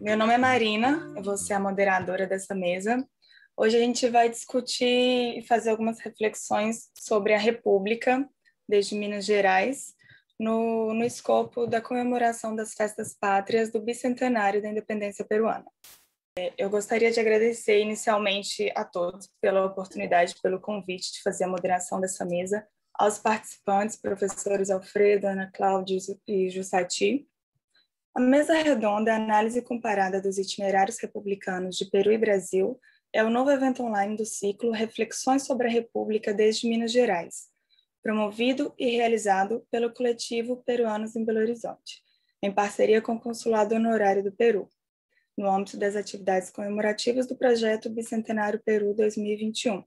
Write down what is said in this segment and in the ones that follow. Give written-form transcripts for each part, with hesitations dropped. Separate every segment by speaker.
Speaker 1: Meu nome é Marina, eu vou ser a moderadora dessa mesa. Hoje a gente vai discutir e fazer algumas reflexões sobre a República, desde Minas Gerais, no escopo da comemoração das festas pátrias do bicentenário da independência peruana. Eu gostaria de agradecer inicialmente a todos pela oportunidade, pelo convite de fazer a moderação dessa mesa, aos participantes, professores Alfredo, Ana Cláudia e Jussati. A mesa redonda, análise comparada dos itinerários republicanos de Peru e Brasil, é o novo evento online do ciclo Reflexões sobre a República desde Minas Gerais, promovido e realizado pelo coletivo Peruanos em Belo Horizonte, em parceria com o Consulado Honorário do Peru, no âmbito das atividades comemorativas do projeto Bicentenário Peru 2021,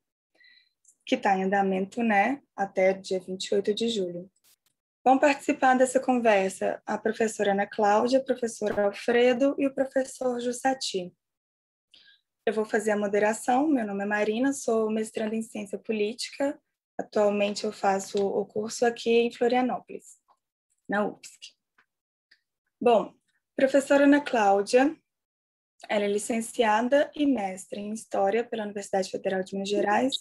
Speaker 1: que está em andamento, até dia 28 de julho. Vão participar dessa conversa a professora Ana Cláudia, o professor Alfredo e o professor Jussati. Eu vou fazer a moderação. Meu nome é Marina, sou mestranda em Ciência Política. Atualmente eu faço o curso aqui em Florianópolis, na UFSC. Bom, professora Ana Cláudia, ela é licenciada e mestre em História pela Universidade Federal de Minas Gerais,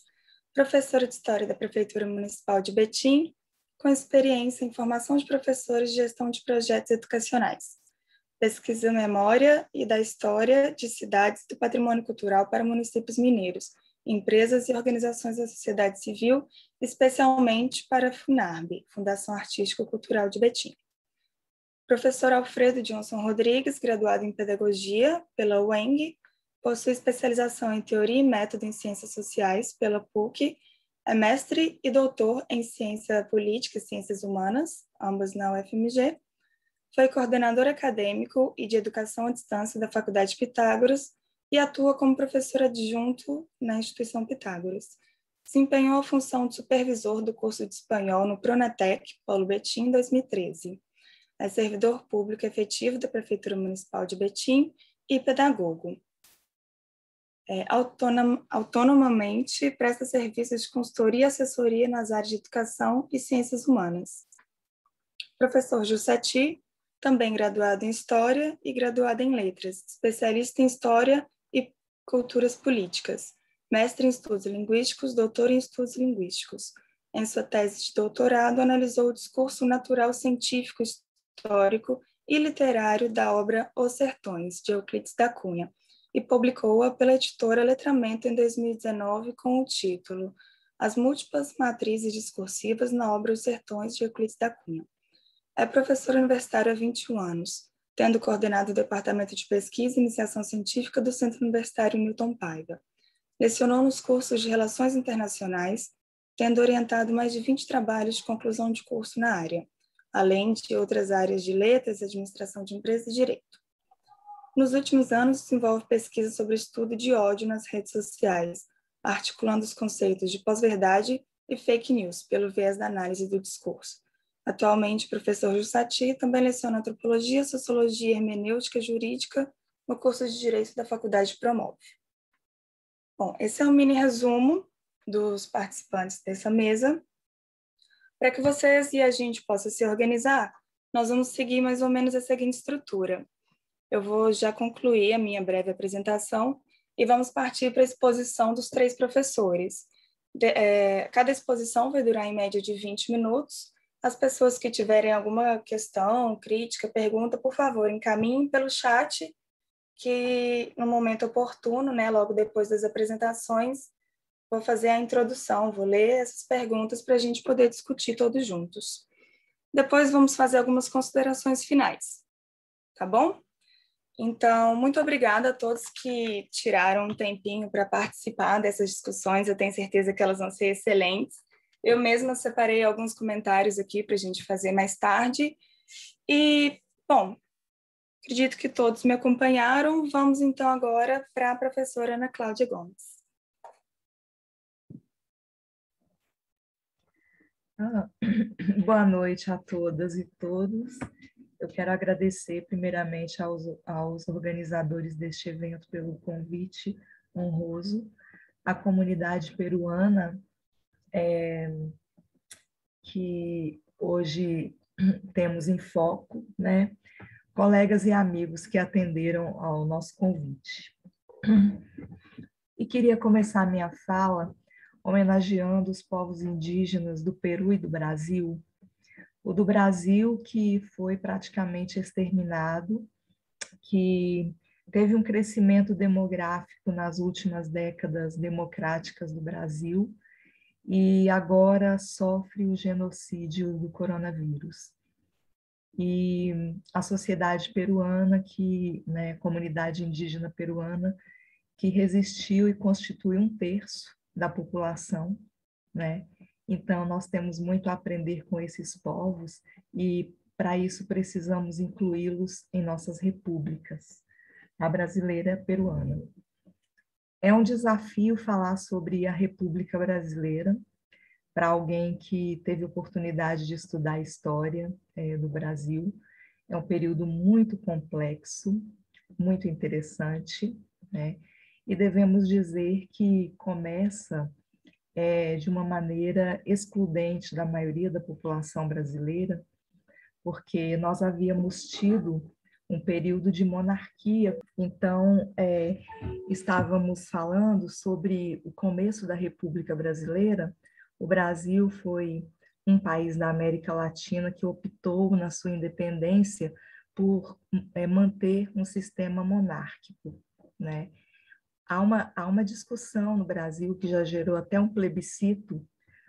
Speaker 1: professora de História da Prefeitura Municipal de Betim, com experiência em formação de professores e gestão de projetos educacionais, pesquisa memória e da história de cidades do patrimônio cultural para municípios mineiros, empresas e organizações da sociedade civil, especialmente para a FUNARB, Fundação Artístico-Cultural de Betim. Professor Alfredo Johnson Rodrigues, graduado em Pedagogia pela UENG, possui especialização em Teoria e Método em Ciências Sociais pela PUC, é mestre e doutor em Ciência Política e Ciências Humanas, ambas na UFMG. Foi coordenador acadêmico e de Educação à Distância da Faculdade Pitágoras e atua como professor adjunto na instituição Pitágoras. Desempenhou a função de supervisor do curso de espanhol no Pronatec, Paulo Betim, em 2013. É servidor público efetivo da Prefeitura Municipal de Betim e pedagogo. Autonomamente presta serviços de consultoria e assessoria nas áreas de educação e ciências humanas. Professor Jussati, também graduado em História e graduado em Letras, especialista em História e Culturas Políticas, mestre em Estudos Linguísticos, doutor em Estudos Linguísticos. Em sua tese de doutorado, analisou o discurso natural científico, histórico e literário da obra Os Sertões, de Euclides da Cunha, e publicou-a pela editora Letramento em 2019 com o título As Múltiplas Matrizes Discursivas na obra Os Sertões, de Euclides da Cunha. É professor universitário há 21 anos, tendo coordenado o Departamento de Pesquisa e Iniciação Científica do Centro Universitário Newton Paiva. Lecionou nos cursos de Relações Internacionais, tendo orientado mais de 20 trabalhos de conclusão de curso na área, além de outras áreas de letras, administração de empresas e direito. Nos últimos anos, desenvolve pesquisa sobre o estudo de ódio nas redes sociais, articulando os conceitos de pós-verdade e fake news pelo viés da análise do discurso. Atualmente, o professor Jussati também leciona Antropologia, Sociologia e Hermenêutica Jurídica no curso de Direito da Faculdade Promove. Bom, esse é um mini resumo dos participantes dessa mesa. Para que vocês e a gente possa se organizar, nós vamos seguir mais ou menos a seguinte estrutura. Eu vou já concluir a minha breve apresentação e vamos partir para a exposição dos 3 professores. Cada exposição vai durar em média de 20 minutos. As pessoas que tiverem alguma questão, crítica, pergunta, por favor, encaminhem pelo chat, que no momento oportuno, logo depois das apresentações, vou fazer a introdução, vou ler essas perguntas para a gente poder discutir todos juntos. Depois vamos fazer algumas considerações finais, tá bom? Então, muito obrigada a todos que tiraram um tempinho para participar dessas discussões. Eu tenho certeza que elas vão ser excelentes. Eu mesma separei alguns comentários aqui para a gente fazer mais tarde. E, bom, acredito que todos me acompanharam. Vamos, então, agora para a professora Ana Cláudia Gomes.
Speaker 2: Boa noite a todas e todos. Eu quero agradecer primeiramente aos organizadores deste evento pelo convite honroso, à comunidade peruana, que hoje temos em foco, colegas e amigos que atenderam ao nosso convite. E queria começar minha fala homenageando os povos indígenas do Peru e do Brasil. O do Brasil, que foi praticamente exterminado, que teve um crescimento demográfico nas últimas décadas democráticas do Brasil e agora sofre o genocídio do coronavírus. E a sociedade peruana, a comunidade indígena peruana, que resistiu e constitui 1/3 da população, né? Então, nós temos muito a aprender com esses povos e, para isso, precisamos incluí-los em nossas repúblicas, a brasileira e a peruana. É um desafio falar sobre a República Brasileira para alguém que teve oportunidade de estudar a história do Brasil. É um período muito complexo, muito interessante, né? E devemos dizer que começa de uma maneira excludente da maioria da população brasileira, porque nós havíamos tido um período de monarquia, então estávamos falando sobre o começo da República Brasileira. O Brasil foi um país da América Latina que optou na sua independência por manter um sistema monárquico, né? Há uma discussão no Brasil que já gerou até um plebiscito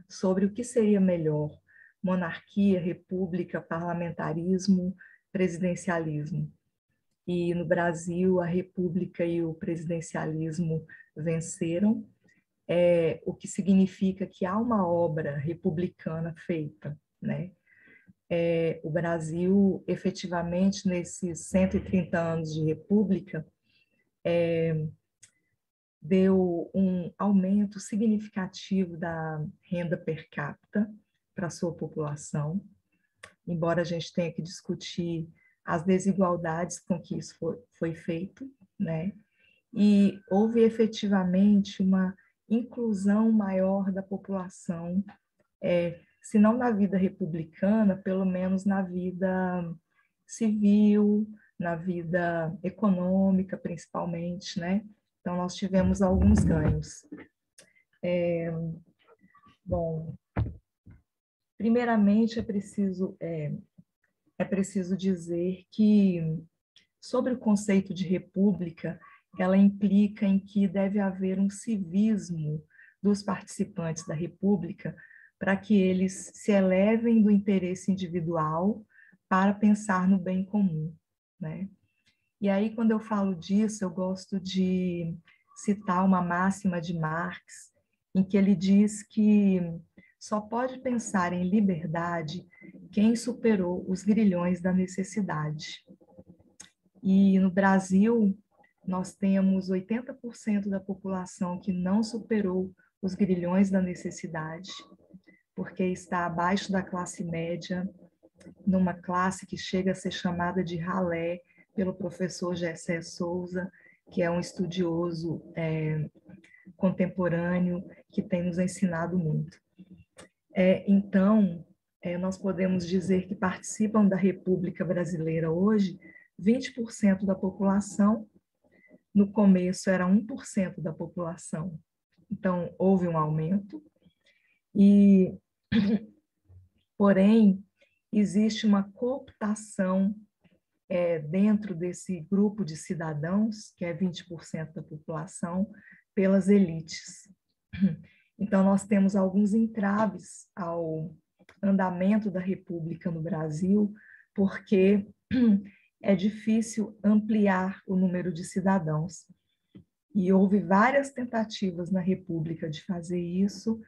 Speaker 2: sobre o que seria melhor: monarquia, república, parlamentarismo, presidencialismo. E no Brasil, a república e o presidencialismo venceram, o que significa que há uma obra republicana feita, né? O Brasil, efetivamente, nesses 130 anos de república, deu um aumento significativo da renda per capita para a sua população, embora a gente tenha que discutir as desigualdades com que isso foi feito, né? E houve efetivamente uma inclusão maior da população, se não na vida republicana, pelo menos na vida civil, na vida econômica, principalmente, né? Então, nós tivemos alguns ganhos. Bom, primeiramente é preciso dizer que, sobre o conceito de república, ela implica em que deve haver um civismo dos participantes da república para que eles se elevem do interesse individual para pensar no bem comum, né? E aí, quando eu falo disso, eu gosto de citar uma máxima de Marx, em que ele diz que só pode pensar em liberdade quem superou os grilhões da necessidade. E no Brasil, nós temos 80% da população que não superou os grilhões da necessidade, porque está abaixo da classe média, numa classe que chega a ser chamada de ralé pelo professor Gessé Souza, que é um estudioso contemporâneo que tem nos ensinado muito. Então, nós podemos dizer que participam da República Brasileira hoje 20% da população. No começo era 1% da população. Então, houve um aumento. Porém, existe uma cooptação dentro desse grupo de cidadãos, que é 20% da população, pelas elites. Então, nós temos alguns entraves ao andamento da República no Brasil, porque é difícil ampliar o número de cidadãos. E houve várias tentativas na República de fazer isso.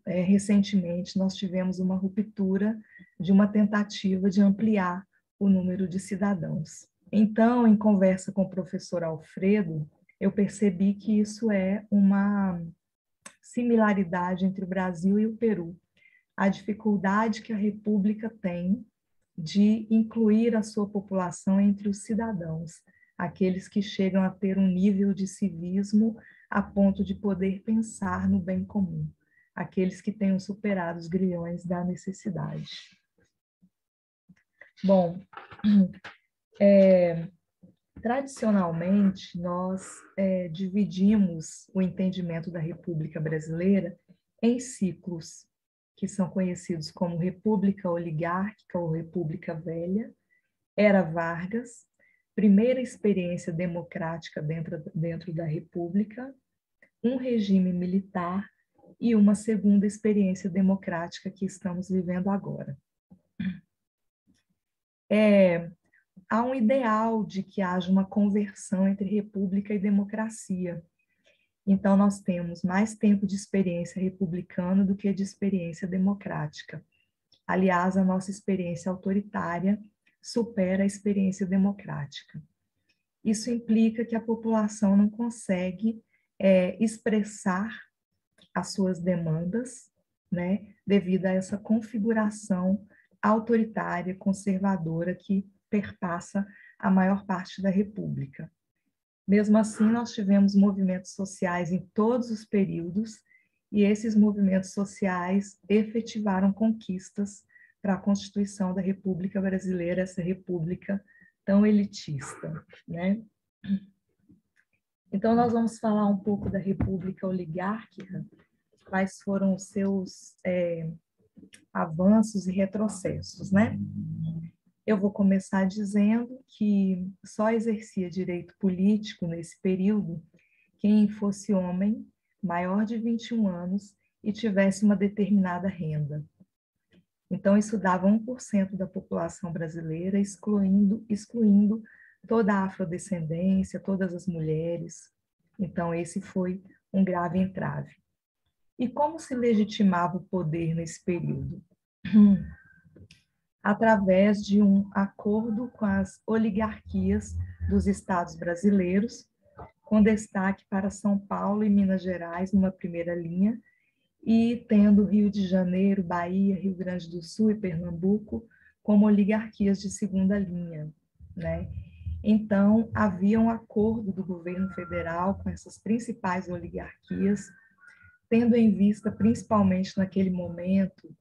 Speaker 2: Recentemente, nós tivemos uma ruptura de uma tentativa de ampliar o número de cidadãos. Então, em conversa com o professor Alfredo, eu percebi que isso é uma similaridade entre o Brasil e o Peru. A dificuldade que a República tem de incluir a sua população entre os cidadãos, aqueles que chegam a ter um nível de civismo a ponto de poder pensar no bem comum, aqueles que tenham superado os grilhões da necessidade. Bom, Tradicionalmente, nós dividimos o entendimento da República Brasileira em ciclos, que são conhecidos como República Oligárquica ou República Velha, Era Vargas, primeira experiência democrática dentro da República, um regime militar e uma segunda experiência democrática que estamos vivendo agora. Há um ideal de que haja uma conversão entre república e democracia. Então, nós temos mais tempo de experiência republicana do que de experiência democrática. Aliás, a nossa experiência autoritária supera a experiência democrática. Isso implica que a população não consegue expressar as suas demandas, né, devido a essa configuração autoritária, conservadora que perpassa a maior parte da República. Mesmo assim, nós tivemos movimentos sociais em todos os períodos, e esses movimentos sociais efetivaram conquistas para a Constituição da República Brasileira, essa república tão elitista, né? Então, nós vamos falar um pouco da República Oligárquica, quais foram os seus avanços e retrocessos, né? Eu vou começar dizendo que só exercia direito político nesse período quem fosse homem, maior de 21 anos e tivesse uma determinada renda. Então, isso dava 1% da população brasileira, excluindo toda a afrodescendência, todas as mulheres. Então, esse foi um grave entrave. E como se legitimava o poder nesse período? Através de um acordo com as oligarquias dos estados brasileiros, com destaque para São Paulo e Minas Gerais numa primeira linha, e tendo Rio de Janeiro, Bahia, Rio Grande do Sul e Pernambuco como oligarquias de segunda linha, né? Então, havia um acordo do governo federal com essas principais oligarquias, tendo em vista, principalmente naquele momento,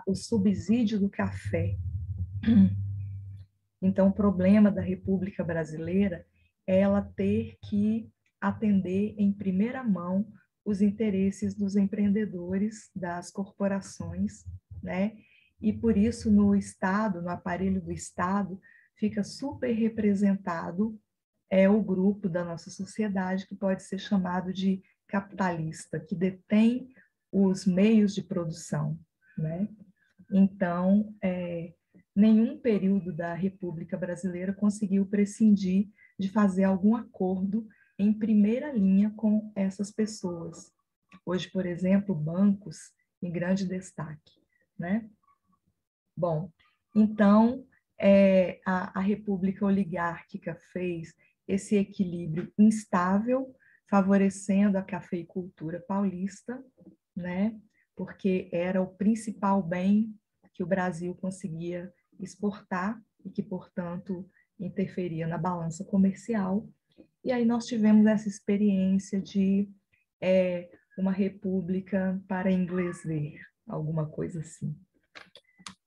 Speaker 2: o subsídio do café. Então, o problema da República Brasileira é ela ter que atender em primeira mão os interesses dos empreendedores, das corporações, né? E por isso no Estado, no aparelho do Estado, fica super representado o grupo da nossa sociedade que pode ser chamado de capitalista, que detém os meios de produção, né? Então, nenhum período da República Brasileira conseguiu prescindir de fazer algum acordo em primeira linha com essas pessoas. Hoje, por exemplo, bancos em grande destaque, né? Bom, então, a República Oligárquica fez esse equilíbrio instável, favorecendo a cafeicultura paulista, né? Porque era o principal bem que o Brasil conseguia exportar e que, portanto, interferia na balança comercial. E aí nós tivemos essa experiência de uma república para inglês ver, alguma coisa assim.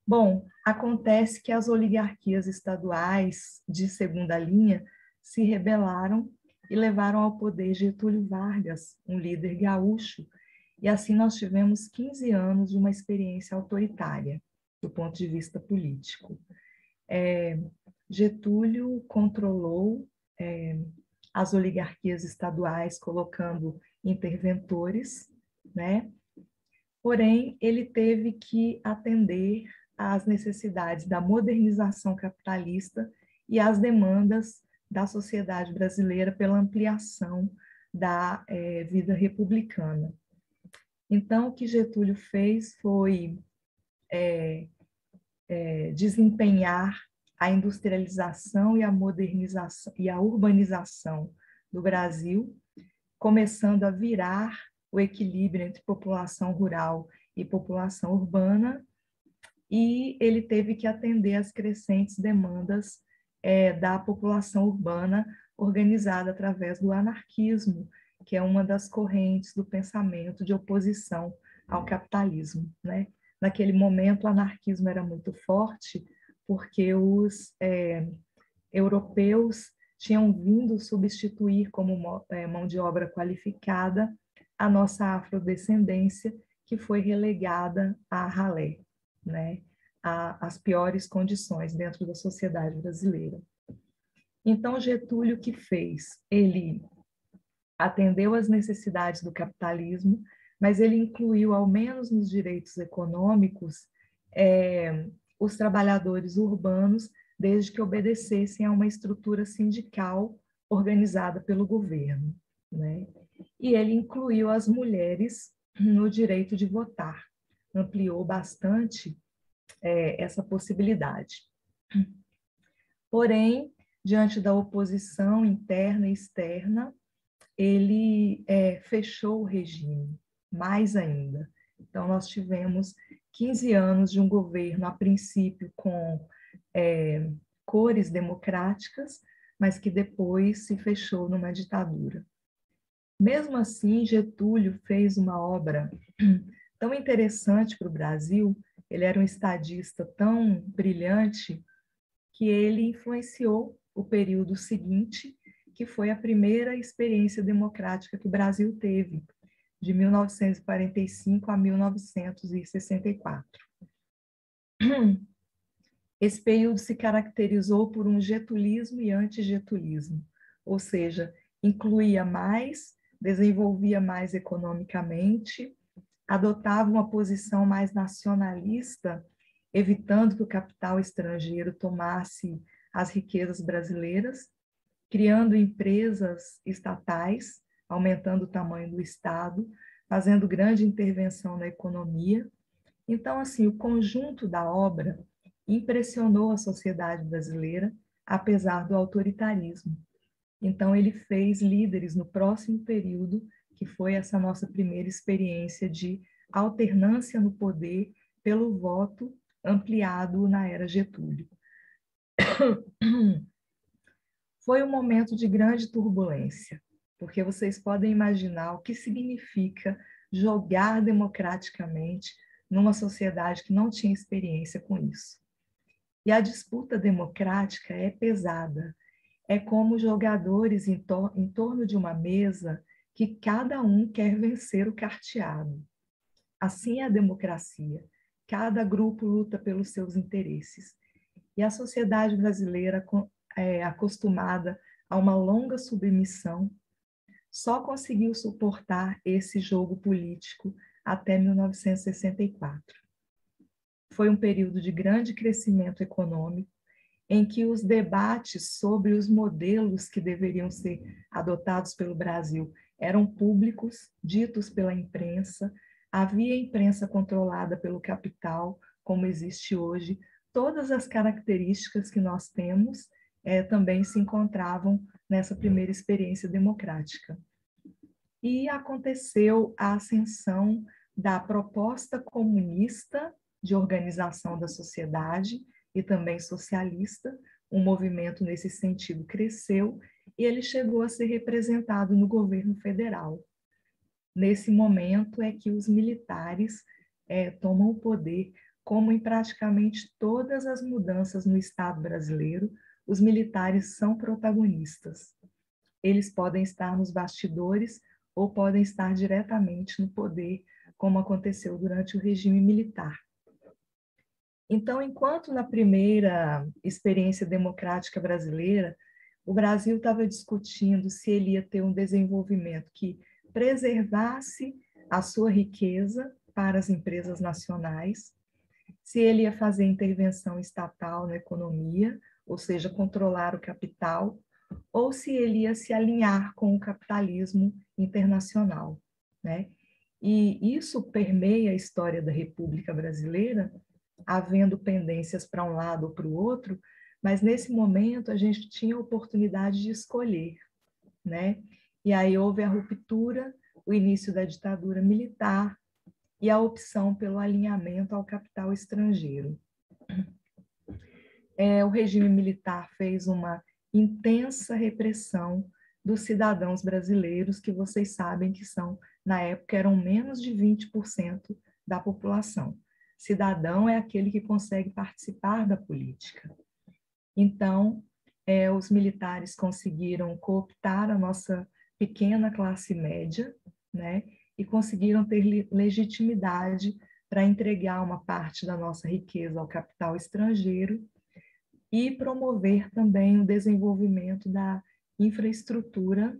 Speaker 2: Bom, acontece que as oligarquias estaduais de segunda linha se rebelaram e levaram ao poder Getúlio Vargas, um líder gaúcho, e assim nós tivemos 15 anos de uma experiência autoritária, do ponto de vista político. Getúlio controlou as oligarquias estaduais, colocando interventores, né? Porém, ele teve que atender às necessidades da modernização capitalista e às demandas da sociedade brasileira pela ampliação da vida republicana. Então, o que Getúlio fez foi desempenhar a industrialização e a modernização e a urbanização do Brasil, começando a virar o equilíbrio entre população rural e população urbana, e ele teve que atender às crescentes demandas da população urbana organizada através do anarquismo, que é uma das correntes do pensamento de oposição ao capitalismo, né? Naquele momento, o anarquismo era muito forte, porque os europeus tinham vindo substituir como mão de obra qualificada a nossa afrodescendência, que foi relegada à ralé, né? Às piores condições dentro da sociedade brasileira. Então, Getúlio, o que fez? Ele atendeu às necessidades do capitalismo, mas ele incluiu, ao menos nos direitos econômicos, os trabalhadores urbanos, desde que obedecessem a uma estrutura sindical organizada pelo governo, né? E ele incluiu as mulheres no direito de votar, ampliou bastante essa possibilidade. Porém, diante da oposição interna e externa, ele fechou o regime, mais ainda. Então, nós tivemos 15 anos de um governo, a princípio, com cores democráticas, mas que depois se fechou numa ditadura. Mesmo assim, Getúlio fez uma obra tão interessante para o Brasil, ele era um estadista tão brilhante, que ele influenciou o período seguinte, que foi a primeira experiência democrática que o Brasil teve, de 1945 a 1964. Esse período se caracterizou por um getulismo e antigetulismo, ou seja, incluía mais, desenvolvia mais economicamente, adotava uma posição mais nacionalista, evitando que o capital estrangeiro tomasse as riquezas brasileiras, criando empresas estatais, aumentando o tamanho do Estado, fazendo grande intervenção na economia. Então, assim, o conjunto da obra impressionou a sociedade brasileira, apesar do autoritarismo. Então, ele fez líderes no próximo período, que foi essa nossa primeira experiência de alternância no poder pelo voto ampliado na era Getúlio. Foi um momento de grande turbulência, porque vocês podem imaginar o que significa jogar democraticamente numa sociedade que não tinha experiência com isso. E a disputa democrática é pesada. É como jogadores em torno de uma mesa que cada um quer vencer o carteado. Assim é a democracia. Cada grupo luta pelos seus interesses. E a sociedade brasileira, acostumada a uma longa submissão, só conseguiu suportar esse jogo político até 1964. Foi um período de grande crescimento econômico, em que os debates sobre os modelos que deveriam ser adotados pelo Brasil eram públicos, ditos pela imprensa, havia imprensa controlada pelo capital, como existe hoje. Todas as características que nós temos também se encontravam nessa primeira experiência democrática. E aconteceu a ascensão da proposta comunista de organização da sociedade e também socialista. Um movimento nesse sentido cresceu e ele chegou a ser representado no governo federal. Nesse momento é que os militares tomam o poder, como em praticamente todas as mudanças no Estado brasileiro, os militares são protagonistas. Eles podem estar nos bastidores ou podem estar diretamente no poder, como aconteceu durante o regime militar. Então, enquanto na primeira experiência democrática brasileira, o Brasil estava discutindo se ele ia ter um desenvolvimento que preservasse a sua riqueza para as empresas nacionais, se ele ia fazer intervenção estatal na economia, ou seja, controlar o capital, ou se ele ia se alinhar com o capitalismo internacional, né? E isso permeia a história da República Brasileira, havendo pendências para um lado ou para o outro, mas nesse momento a gente tinha a oportunidade de escolher, né? E aí houve a ruptura, o início da ditadura militar e a opção pelo alinhamento ao capital estrangeiro. O regime militar fez uma intensa repressão dos cidadãos brasileiros, que vocês sabem que são, na época, eram menos de 20% da população. Cidadão é aquele que consegue participar da política. Então, os militares conseguiram cooptar a nossa pequena classe média, né, e conseguiram ter legitimidade para entregar uma parte da nossa riqueza ao capital estrangeiro e promover também o desenvolvimento da infraestrutura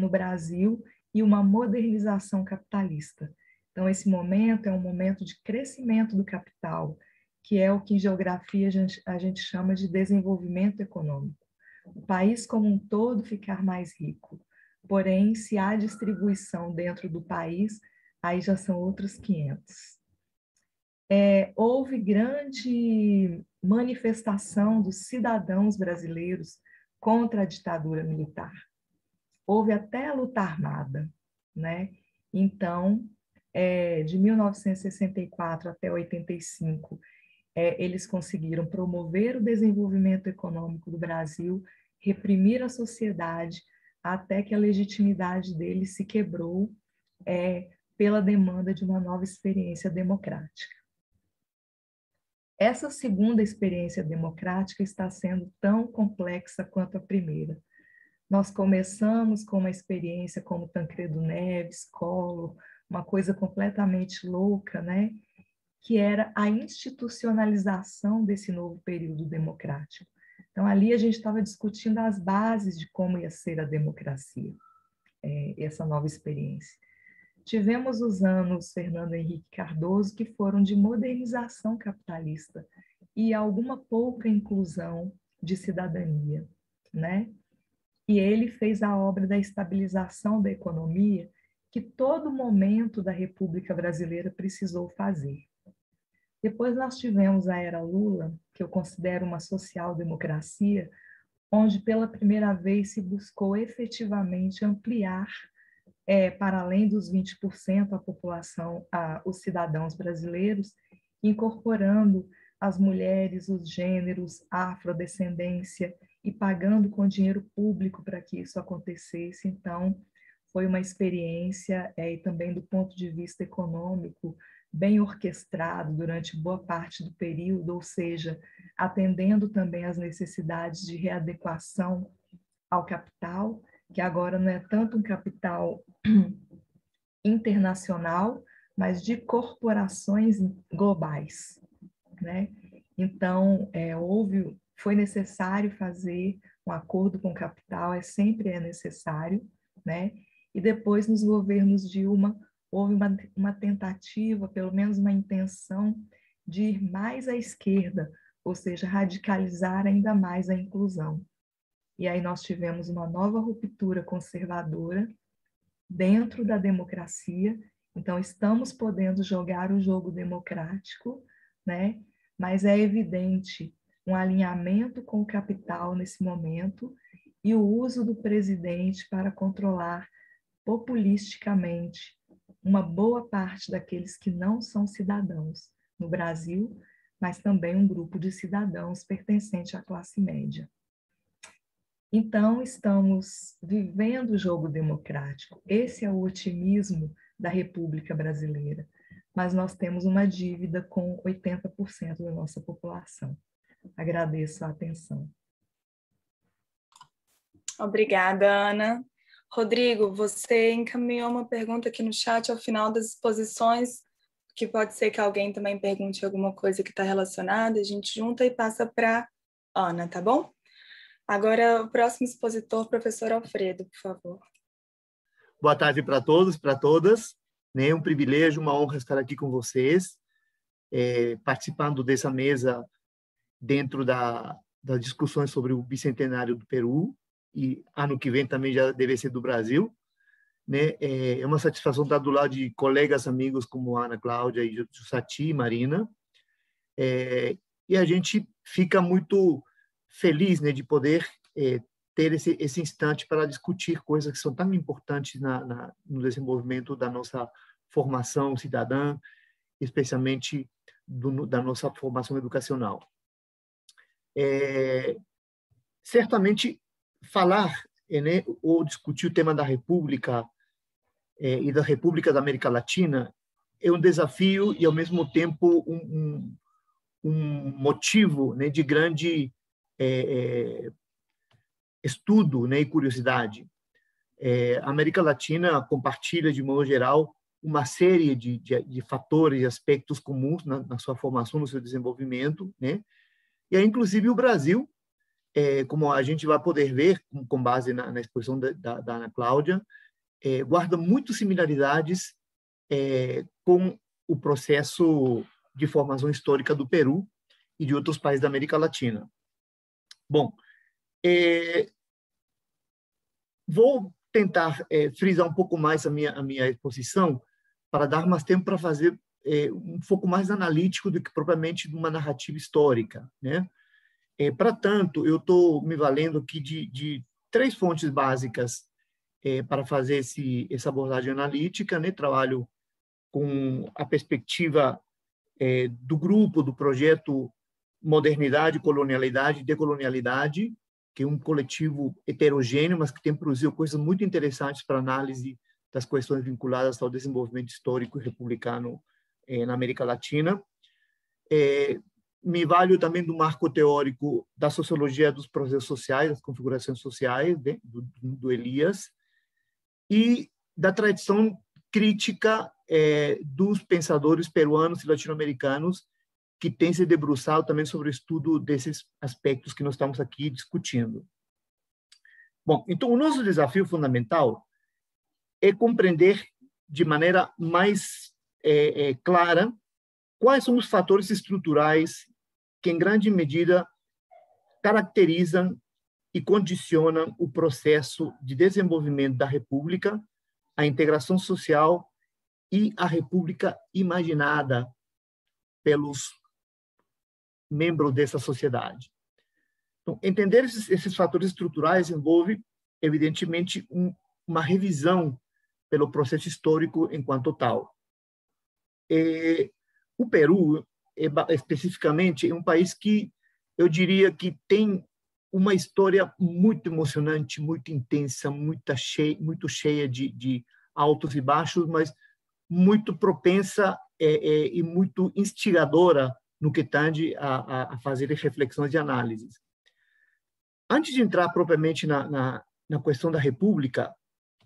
Speaker 2: no Brasil e uma modernização capitalista. Então, esse momento é um momento de crescimento do capital, que é o que em geografia a gente chama de desenvolvimento econômico. O país como um todo ficar mais rico. Porém, se há distribuição dentro do país, aí já são outros 500. Houve grande manifestação dos cidadãos brasileiros contra a ditadura militar. Houve até a luta armada, né? Então, de 1964 até 85, eles conseguiram promover o desenvolvimento econômico do Brasil, reprimir a sociedade, até que a legitimidade deles se quebrou pela demanda de uma nova experiência democrática. Essa segunda experiência democrática está sendo tão complexa quanto a primeira. Nós começamos com uma experiência como Tancredo Neves, Collor, uma coisa completamente louca, né? Que era a institucionalização desse novo período democrático. Então, ali a gente estava discutindo as bases de como ia ser a democracia, essa nova experiência. Tivemos os anos Fernando Henrique Cardoso, que foram de modernização capitalista e alguma pouca inclusão de cidadania, né? E ele fez a obra da estabilização da economia, que todo momento da República Brasileira precisou fazer. Depois nós tivemos a era Lula, que eu considero uma social-democracia, onde pela primeira vez se buscou efetivamente ampliar para além dos 20% a população, os cidadãos brasileiros, incorporando as mulheres, os gêneros, a afrodescendência e pagando com dinheiro público para que isso acontecesse. Então, foi uma experiência, e também do ponto de vista econômico, bem orquestrado durante boa parte do período, ou seja, atendendo também às necessidades de readequação ao capital, que agora não é tanto um capital internacional, mas de corporações globais, né? Então, foi necessário fazer um acordo com o capital, sempre é necessário, né? E depois, nos governos Dilma, houve uma tentativa, pelo menos uma intenção, de ir mais à esquerda, ou seja, radicalizar ainda mais a inclusão. E aí nós tivemos uma nova ruptura conservadora dentro da democracia. Então, estamos podendo jogar o jogo democrático, né? Mas é evidente um alinhamento com o capital nesse momento e o uso do presidente para controlar populisticamente uma boa parte daqueles que não são cidadãos no Brasil, mas também um grupo de cidadãos pertencente à classe média. Então, estamos vivendo o jogo democrático. Esse é o otimismo da República Brasileira. Mas nós temos uma dívida com 80% da nossa população. Agradeço a atenção.
Speaker 1: Obrigada, Ana. Rodrigo, você encaminhou uma pergunta aqui no chat ao final das exposições, que pode ser que alguém também pergunte alguma coisa que está relacionada, a gente junta e passa para Ana, tá bom? Agora, o próximo expositor, professor Alfredo, por favor.
Speaker 3: Boa tarde para todos, para todas. É um privilégio, uma honra estar aqui com vocês, participando dessa mesa dentro das discussões sobre o bicentenário do Peru, e ano que vem também já deve ser do Brasil. É uma satisfação estar do lado de colegas, amigos como Ana Cláudia, e Jussati e Marina. E a gente fica muito feliz de poder ter esse instante para discutir coisas que são tão importantes no desenvolvimento da nossa formação cidadã, especialmente da nossa formação educacional. Certamente, falar ou discutir o tema da República e da República da América Latina é um desafio e, ao mesmo tempo, um motivo de grande estudo, né, e curiosidade. A América Latina compartilha, de modo geral, uma série de fatores e aspectos comuns na sua formação, no seu desenvolvimento, né? E aí, inclusive, o Brasil, como a gente vai poder ver, com base na exposição da Ana Cláudia, guarda muitas similaridades com o processo de formação histórica do Peru e de outros países da América Latina. Bom, vou tentar frisar um pouco mais a minha exposição para dar mais tempo para fazer um pouco mais analítico do que propriamente de uma narrativa histórica, né? Para tanto, eu estou me valendo aqui de 3 fontes básicas para fazer essa abordagem analítica, né? Trabalho com a perspectiva do grupo, do projeto Modernidade, Colonialidade e Decolonialidade, que é um coletivo heterogêneo, mas que tem produzido coisas muito interessantes para análise das questões vinculadas ao desenvolvimento histórico e republicano na América Latina. Me valho também do marco teórico da sociologia dos processos sociais, das configurações sociais, do Elias, e da tradição crítica dos pensadores peruanos e latino-americanos que tem se debruçado também sobre o estudo desses aspectos que nós estamos aqui discutindo. Bom, então o nosso desafio fundamental é compreender de maneira mais clara quais são os fatores estruturais que, em grande medida, caracterizam e condicionam o processo de desenvolvimento da República, a integração social e a República imaginada pelos membros dessa sociedade. Então, entender esses fatores estruturais envolve, evidentemente, uma revisão pelo processo histórico enquanto tal. O Peru, especificamente, é um país que eu diria que tem uma história muito emocionante, muito intensa, muito cheia de altos e baixos, mas muito propensa e muito instigadora no que tange a fazer reflexões e análises. Antes de entrar propriamente na questão da República,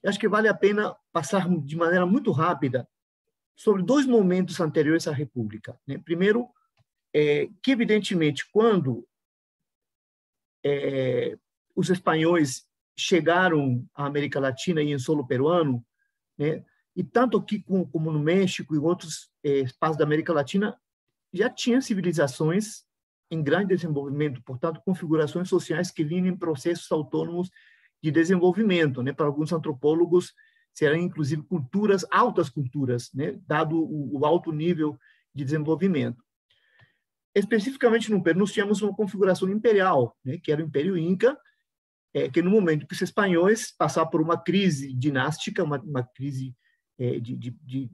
Speaker 3: acho que vale a pena passar de maneira muito rápida sobre 2 momentos anteriores à República, né? Primeiro, que evidentemente, quando os espanhóis chegaram à América Latina e em solo peruano, né? E tanto aqui como no México e outros espaços da América Latina, já tinha civilizações em grande desenvolvimento, portanto, configurações sociais que vinham em processos autônomos de desenvolvimento, né? Para alguns antropólogos, serão inclusive culturas, altas culturas, né? Dado o alto nível de desenvolvimento. Especificamente no Peru, nós tínhamos uma configuração imperial, né? Que era o Império Inca, que no momento que os espanhóis passaram por uma crise dinástica, uma crise de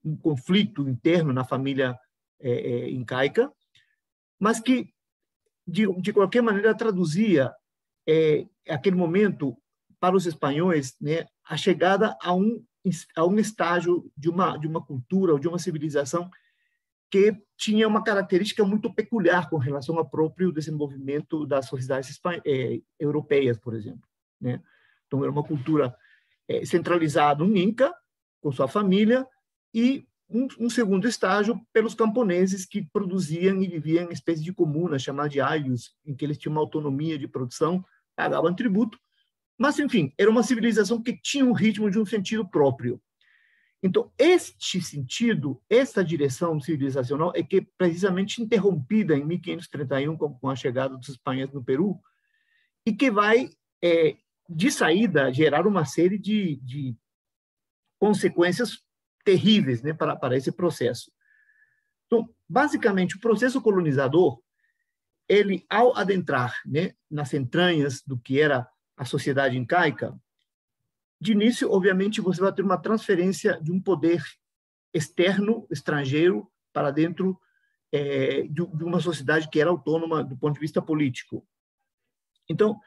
Speaker 3: um conflito interno na família incaica, mas que, de qualquer maneira, traduzia aquele momento para os espanhóis, né, a chegada a um estágio de uma cultura ou de uma civilização que tinha uma característica muito peculiar com relação ao próprio desenvolvimento das sociedades europeias, por exemplo, né? Então, era uma cultura centralizada no Inca, com sua família, e um segundo estágio pelos camponeses que produziam e viviam em espécie de comuna, chamada de aios, em que eles tinham uma autonomia de produção, pagavam tributo, mas, enfim, era uma civilização que tinha um ritmo de um sentido próprio. Então, este sentido, essa direção civilizacional é que é precisamente interrompida em 1531 com a chegada dos espanhóis no Peru e que vai, de saída, gerar uma série de consequências terríveis, né, para esse processo. Então, basicamente, o processo colonizador, ele, ao adentrar, né, nas entranhas do que era a sociedade incaica, de início, obviamente, você vai ter uma transferência de um poder externo, estrangeiro, para dentro de uma sociedade que era autônoma do ponto de vista político. Então,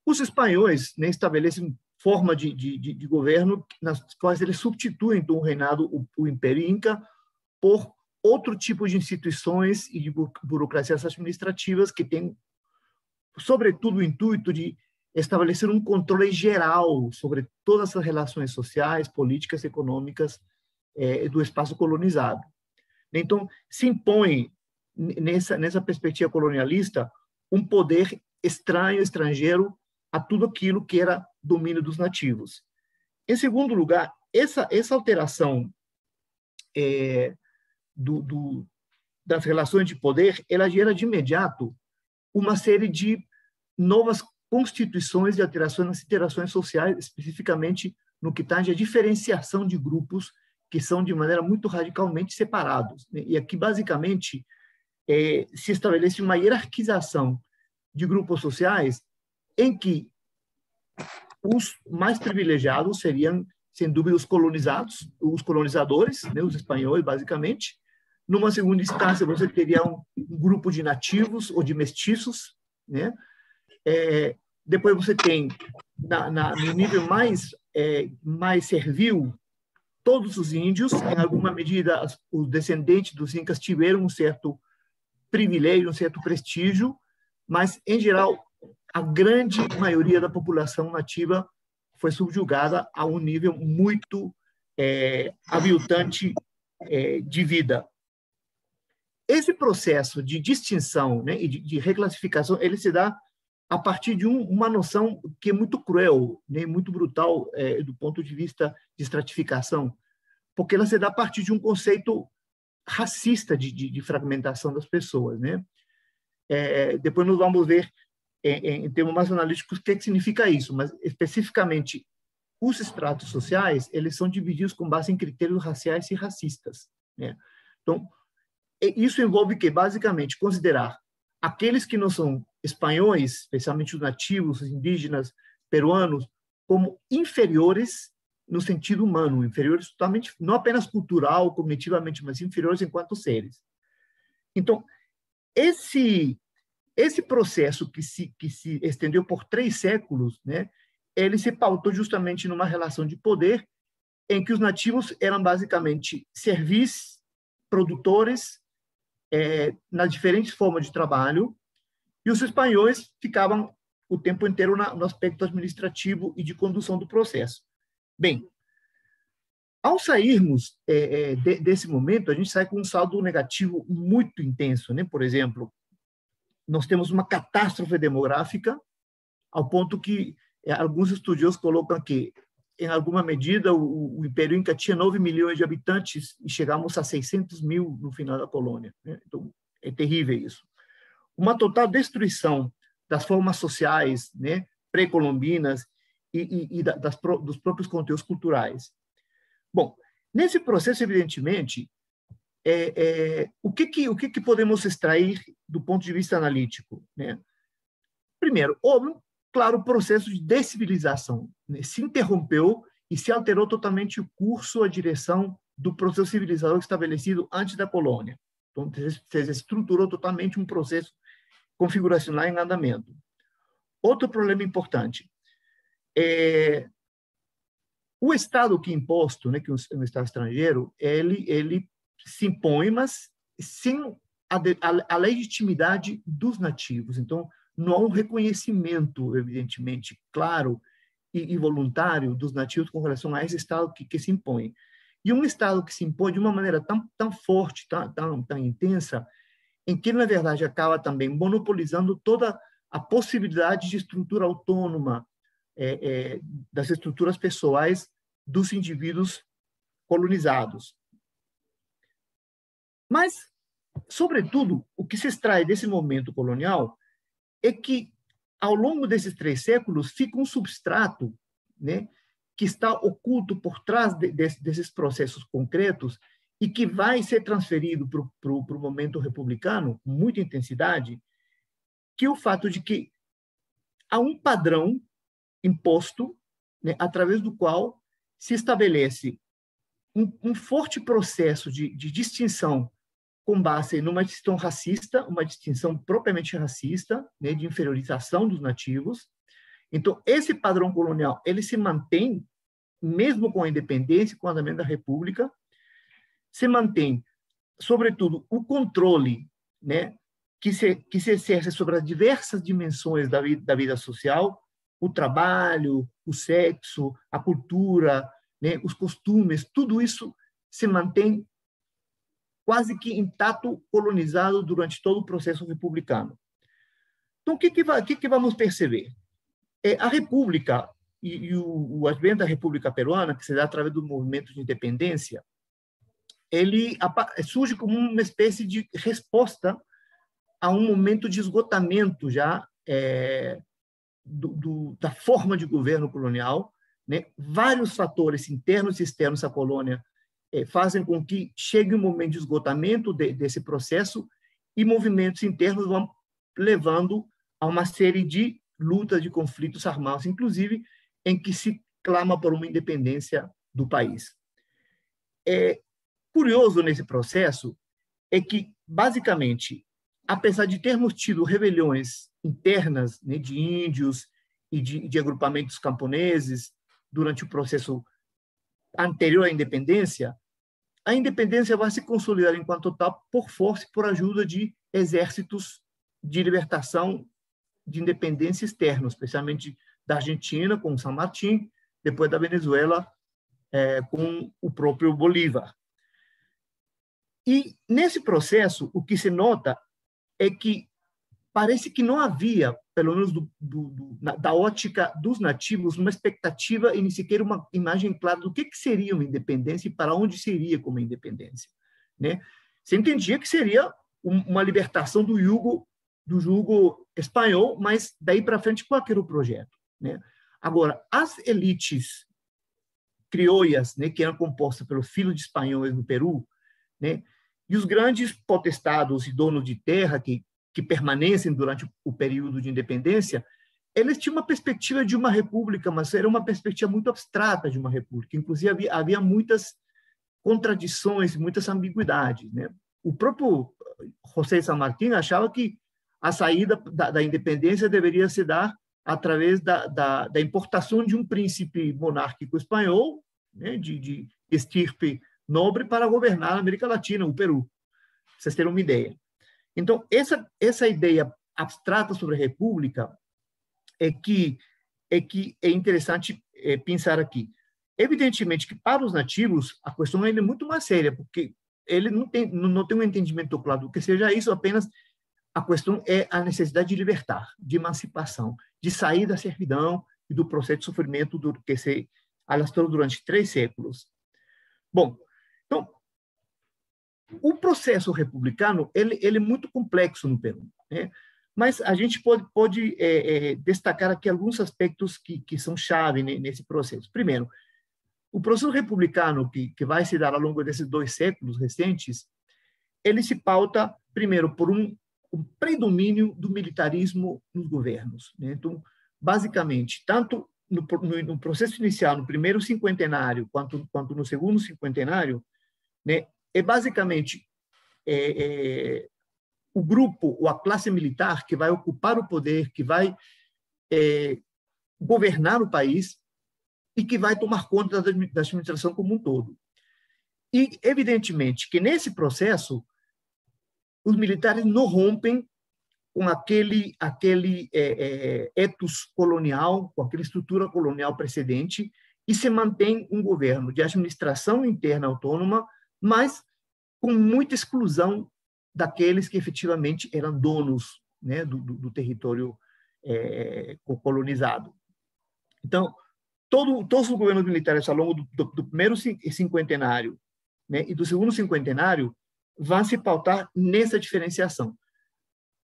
Speaker 3: os espanhóis, né, estabelecem forma de governo nas quais eles substituem então, o reinado, o Império Inca, por outro tipo de instituições e de burocracias administrativas que têm, sobretudo, o intuito de estabelecer um controle geral sobre todas as relações sociais, políticas, econômicas do espaço colonizado. Então, se impõe, nessa perspectiva colonialista, um poder estranho, estrangeiro, a tudo aquilo que era domínio dos nativos. Em segundo lugar, essa alteração das relações de poder, ela gera de imediato uma série de novas constituições de alterações nas interações sociais, especificamente no que tange a diferenciação de grupos que são de maneira muito radicalmente separados. E aqui, basicamente, se estabelece uma hierarquização de grupos sociais em que os mais privilegiados seriam, sem dúvida, os colonizados, os colonizadores, né, os espanhóis, basicamente. Numa segunda instância, você teria um grupo de nativos ou de mestiços, né? Depois você tem, no nível mais servil, todos os índios. Em alguma medida, os descendentes dos incas tiveram um certo privilégio, um certo prestígio, mas, em geral, a grande maioria da população nativa foi subjugada a um nível muito aviltante de vida. Esse processo de distinção, né, e de reclassificação, ele se dá a partir de uma noção que é muito cruel, né, muito brutal do ponto de vista de estratificação, porque ela se dá a partir de um conceito racista de fragmentação das pessoas, né? Depois nós vamos ver, em termos mais analíticos, o que significa isso, mas especificamente os estratos sociais, eles são divididos com base em critérios raciais e racistas, né? Então, isso envolve que, basicamente, considerar aqueles que não são espanhóis, especialmente os nativos, os indígenas, peruanos, como inferiores no sentido humano, inferiores totalmente, não apenas cultural, cognitivamente, mas inferiores enquanto seres. Então, esse processo que se estendeu por 3 séculos, né, ele se pautou justamente numa relação de poder em que os nativos eram basicamente servis, produtores, nas diferentes formas de trabalho, e os espanhóis ficavam o tempo inteiro no aspecto administrativo e de condução do processo. Bem, ao sairmos desse momento, a gente sai com um saldo negativo muito intenso, né? Por exemplo, nós temos uma catástrofe demográfica, ao ponto que alguns estudiosos colocam que, em alguma medida, o Império Inca tinha 9 milhões de habitantes e chegamos a 600 mil no final da colônia, né? Então, é terrível isso. Uma total destruição das formas sociais, né, pré-colombinas e dos próprios conteúdos culturais. Bom, nesse processo, evidentemente, o que podemos extrair do ponto de vista analítico, né? Primeiro, houve claro, o processo de descivilização, né, se interrompeu e se alterou totalmente o curso, a direção do processo civilizador estabelecido antes da colônia. Então, se estruturou totalmente um processo configuracional em andamento. Outro problema importante o Estado que imposto, né, que um Estado estrangeiro, ele se impõe, mas sem a legitimidade dos nativos. Então, não há um reconhecimento, evidentemente, claro e voluntário dos nativos com relação a esse Estado que se impõe. E um Estado que se impõe de uma maneira tão forte, tão intensa, em que, na verdade, acaba também monopolizando toda a possibilidade de estrutura autônoma das estruturas pessoais dos indivíduos colonizados. Mas, sobretudo, o que se extrai desse momento colonial é que, ao longo desses 3 séculos, fica um substrato, né, que está oculto por trás desses processos concretos e que vai ser transferido para o momento republicano com muita intensidade, que é o fato de que há um padrão imposto, né, através do qual se estabelece um forte processo de distinção com base numa distinção racista, uma distinção propriamente racista, né, de inferiorização dos nativos. Então, esse padrão colonial, ele se mantém, mesmo com a independência, com o andamento da República, se mantém, sobretudo, o controle, né, que se exerce sobre as diversas dimensões da vida social, o trabalho, o sexo, a cultura, né, os costumes, tudo isso se mantém quase que intacto, colonizado durante todo o processo republicano. Então, o que vamos perceber? A República e o advento da República Peruana, que se dá através do movimento de independência, ele surge como uma espécie de resposta a um momento de esgotamento já da forma de governo colonial, né? Vários fatores internos e externos à colônia fazem com que chegue um momento de esgotamento desse processo e movimentos internos vão levando a uma série de lutas, de conflitos armados, inclusive em que se clama por uma independência do país. Curioso nesse processo é que, basicamente, apesar de termos tido rebeliões internas, né, de índios e de agrupamentos camponeses durante o processo anterior à independência, a independência vai se consolidar enquanto tal por força e por ajuda de exércitos de libertação de independência externos, especialmente da Argentina, com San Martín, depois da Venezuela, com o próprio Bolívar. E, nesse processo, o que se nota é que parece que não havia, pelo menos da ótica dos nativos, uma expectativa e nem sequer uma imagem clara do que seria uma independência e para onde seria como independência, né? Se entendia que seria uma libertação do jugo espanhol, mas daí para frente qual era o projeto, né? Agora, as elites crioulas, né, que eram compostas pelos filhos de espanhóis no Peru, né, e os grandes potestados e donos de terra que permanecem durante o período de independência, eles tinham uma perspectiva de uma república, mas era uma perspectiva muito abstrata de uma república. Inclusive, havia muitas contradições, muitas ambiguidades, né? O próprio José San Martín achava que a saída da independência deveria se dar através da importação de um príncipe monárquico espanhol, né, de estirpe nobre, para governar a América Latina, o Peru. Para vocês terem uma ideia. Então, essa ideia abstrata sobre a república é que é interessante pensar aqui. Evidentemente que, para os nativos, a questão ainda é muito mais séria, porque ele não tem um entendimento claro do que seja isso, apenas a questão é a necessidade de libertar, de emancipação, de sair da servidão e do processo de sofrimento que se alastrou durante 3 séculos. Bom, então, o processo republicano ele é muito complexo no Peru, né? Mas a gente pode destacar aqui alguns aspectos que são chave nesse processo. Primeiro, o processo republicano que vai se dar ao longo desses 2 séculos recentes, ele se pauta, primeiro, por um predomínio do militarismo nos governos, né? Então, basicamente, tanto no processo inicial, no primeiro cinquentenário, quanto no segundo cinquentenário, né, é basicamente o grupo ou a classe militar que vai ocupar o poder, que vai governar o país e que vai tomar conta da administração como um todo. E, evidentemente, que nesse processo, os militares não rompem com aquele ethos colonial, com aquela estrutura colonial precedente, e se mantém um governo de administração interna autônoma, mas com muita exclusão daqueles que efetivamente eram donos, né, do território colonizado. Então, todos os governos militares ao longo do primeiro cinquentenário, né, e do segundo cinquentenário vão se pautar nessa diferenciação.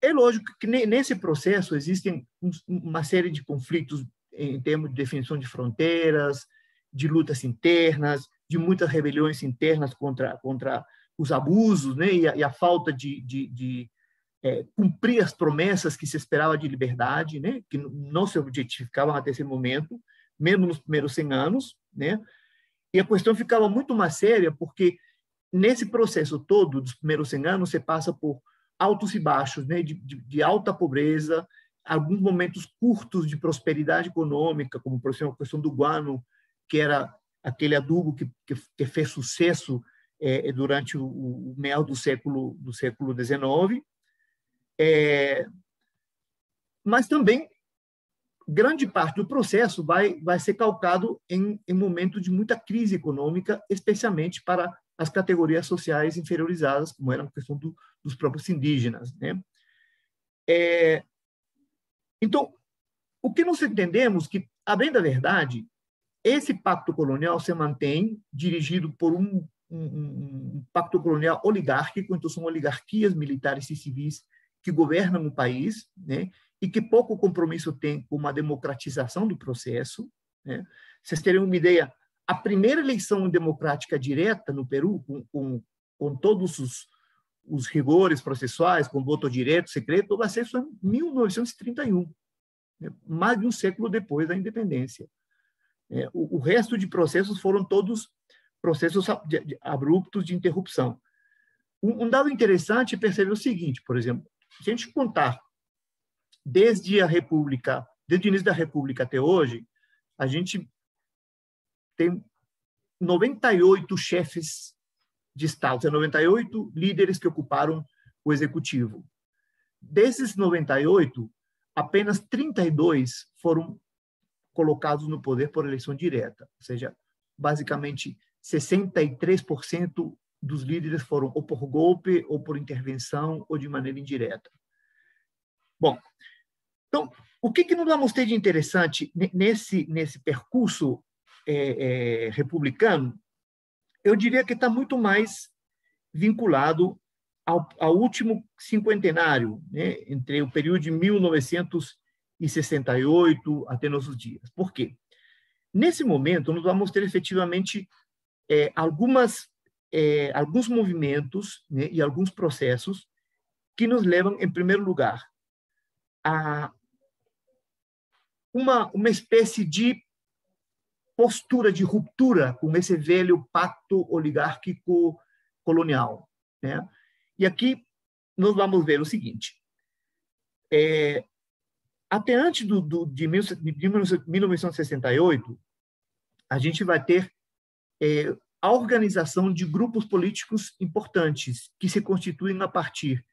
Speaker 3: É lógico que nesse processo existem uma série de conflitos em termos de definição de fronteiras, de lutas internas, de muitas rebeliões internas contra os abusos, né, e a falta de cumprir as promessas que se esperava de liberdade, né, que não se objetificavam até esse momento, mesmo nos primeiros 100 anos, né? E a questão ficava muito mais séria porque nesse processo todo dos primeiros 100 anos você passa por altos e baixos, né, de alta pobreza, alguns momentos curtos de prosperidade econômica, como por exemplo a questão do guano, que era aquele adubo que fez sucesso durante o meio do século XIX, mas também grande parte do processo vai ser calcado em momento de muita crise econômica, especialmente para as categorias sociais inferiorizadas, como era a questão dos próprios indígenas, né? Então, o que nós entendemos que, a bem da verdade, esse pacto colonial se mantém dirigido por um pacto colonial oligárquico, então são oligarquias militares e civis que governam o país, né? E que pouco compromisso tem com uma democratização do processo, né? Vocês terem uma ideia, a primeira eleição democrática direta no Peru, com todos os rigores processuais, com voto direto, secreto, vai ser só em 1931, né? Mais de um século depois da independência. O resto de processos foram todos processos abruptos de interrupção. Um dado interessante é perceber o seguinte, por exemplo, se a gente contar desde a República, desde o início da República até hoje, a gente tem 98 chefes de Estado, 98 líderes que ocuparam o executivo. Desses 98, apenas 32 foram colocados no poder por eleição direta, ou seja, basicamente 63% dos líderes foram ou por golpe, ou por intervenção, ou de maneira indireta. Bom, então, o que nós vamos ter de interessante nesse percurso republicano? Eu diria que está muito mais vinculado ao último cinquentenário, né, entre o período de 1968 até nossos dias. Por quê? Nesse momento, nós vamos ter efetivamente alguns movimentos, né, e alguns processos que nos levam, em primeiro lugar, a uma espécie de postura de ruptura com esse velho pacto oligárquico colonial, né? E aqui nós vamos ver o seguinte: até antes de 1968, a gente vai ter a organização de grupos políticos importantes que se constituem a partir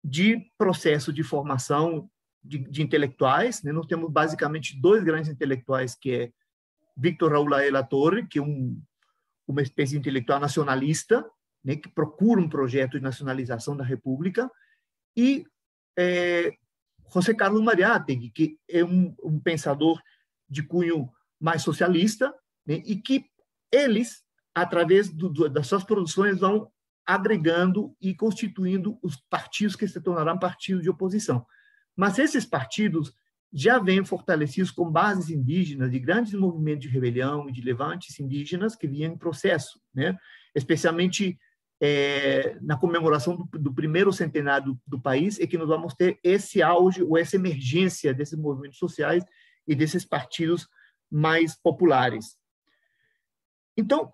Speaker 3: de processo de formação de intelectuais, né? Nós temos basicamente dois grandes intelectuais, que é Víctor Raúl Laela Torre, que é uma espécie de intelectual nacionalista, né, que procura um projeto de nacionalização da República, e José Carlos Mariátegui, que é um pensador de cunho mais socialista, né, e que eles, através das suas produções, vão agregando e constituindo os partidos que se tornarão partidos de oposição. Mas esses partidos já vêm fortalecidos com bases indígenas, de grandes movimentos de rebelião e de levantes indígenas que vinham em processo, né? Especialmente na comemoração do primeiro centenário do país, é que nós vamos ter esse auge ou essa emergência desses movimentos sociais e desses partidos mais populares. Então,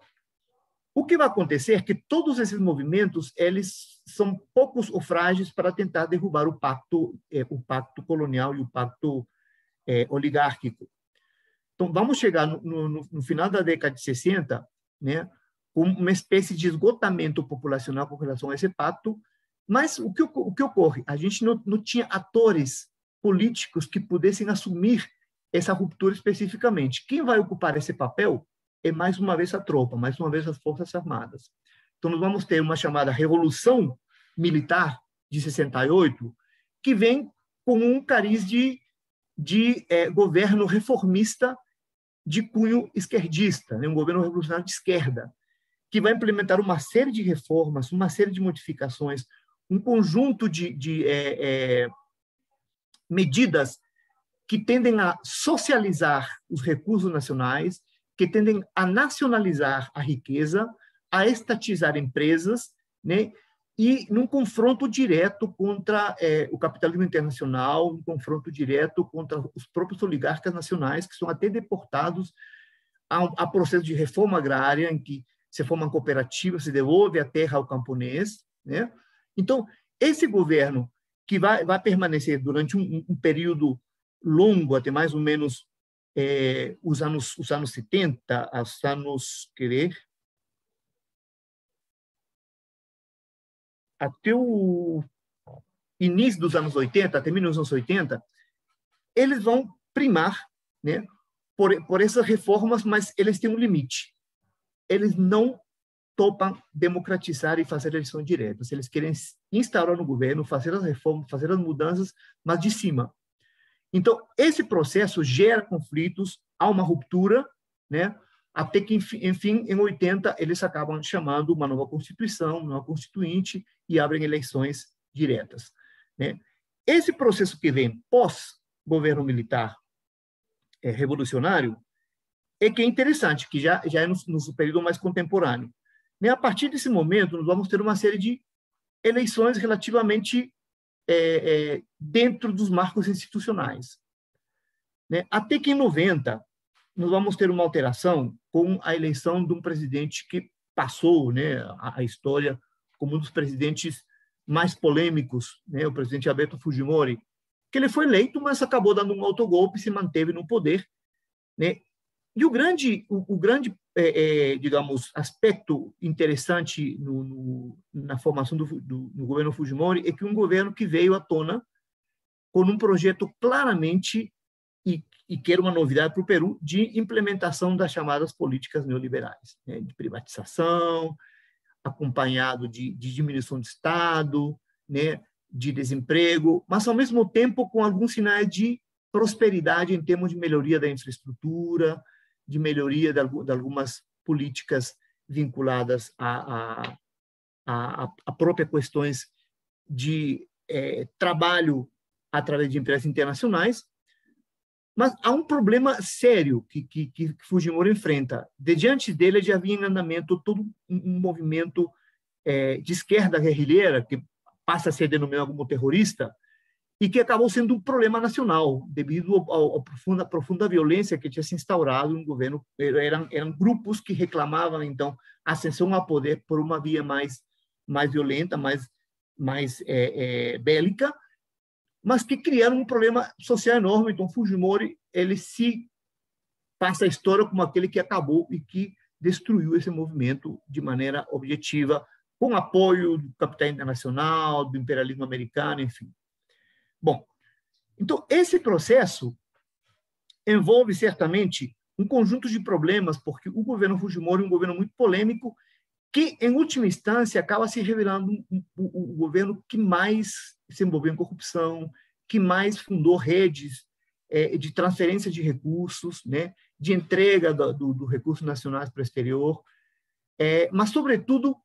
Speaker 3: o que vai acontecer é que todos esses movimentos, eles são poucos ou frágeis para tentar derrubar o pacto colonial e o pacto oligárquico. Então, vamos chegar no final da década de 60, né, com uma espécie de esgotamento populacional com relação a esse pacto, mas o que ocorre? A gente não tinha atores políticos que pudessem assumir essa ruptura especificamente. Quem vai ocupar esse papel é, mais uma vez, a tropa, mais uma vez, as Forças Armadas. Então, nós vamos ter uma chamada Revolução Militar de 68, que vem com um cariz de governo reformista de cunho esquerdista, né? Um governo revolucionário de esquerda, que vai implementar uma série de reformas, uma série de modificações, um conjunto de medidas que tendem a socializar os recursos nacionais, que tendem a nacionalizar a riqueza, a estatizar empresas, né? E num confronto direto contra o capitalismo internacional, um confronto direto contra os próprios oligarcas nacionais, que são até deportados a processo de reforma agrária, em que se forma cooperativa, se devolve a terra ao camponês, né? Então, esse governo, que vai permanecer durante um período longo, até mais ou menos os anos 70, os anos, até o início dos anos 80, até 1980, eles vão primar, né, por essas reformas, mas eles têm um limite. Eles não topam democratizar e fazer eleições diretas. Eles querem instaurar no governo, fazer as reformas, fazer as mudanças, mas de cima. Então, esse processo gera conflitos, há uma ruptura, né? Até que, enfim, em 80, eles acabam chamando uma nova Constituição, uma nova Constituinte, e abrem eleições diretas, né? Esse processo que vem pós-governo militar revolucionário é que é interessante, que já é no período mais contemporâneo. Né? A partir desse momento, nós vamos ter uma série de eleições relativamente dentro dos marcos institucionais. Né? Até que em 90, nós vamos ter uma alteração com a eleição de um presidente que passou, né, a história como um dos presidentes mais polêmicos, né, o presidente Alberto Fujimori, que ele foi eleito, mas acabou dando um autogolpe e se manteve no poder. Né? E o grande digamos, aspecto interessante na formação do governo Fujimori é que um governo que veio à tona com um projeto claramente, e que era uma novidade para o Peru, de implementação das chamadas políticas neoliberais, né? De privatização, acompanhado de diminuição do Estado, né? De desemprego, mas, ao mesmo tempo, com alguns sinais de prosperidade em termos de melhoria da infraestrutura, de melhoria de algumas políticas vinculadas a próprias questões de trabalho através de empresas internacionais. Mas há um problema sério que Fujimori enfrenta. Diante dele já havia em andamento todo um movimento de esquerda guerrilheira, que passa a ser denominado como terrorista, e que acabou sendo um problema nacional, devido à profunda violência que tinha se instaurado no governo. Eram grupos que reclamavam, então, ascensão ao poder por uma via mais violenta, mais bélica, mas que criaram um problema social enorme. Então, Fujimori, ele se passa a história como aquele que acabou e que destruiu esse movimento de maneira objetiva, com apoio do capital internacional, do imperialismo americano, enfim. Bom, então, esse processo envolve, certamente, um conjunto de problemas, porque o governo Fujimori é um governo muito polêmico, que, em última instância, acaba se revelando o governo que mais se envolveu em corrupção, que mais fundou redes de transferência de recursos, né, de entrega do recurso nacionais para o exterior, mas, sobretudo,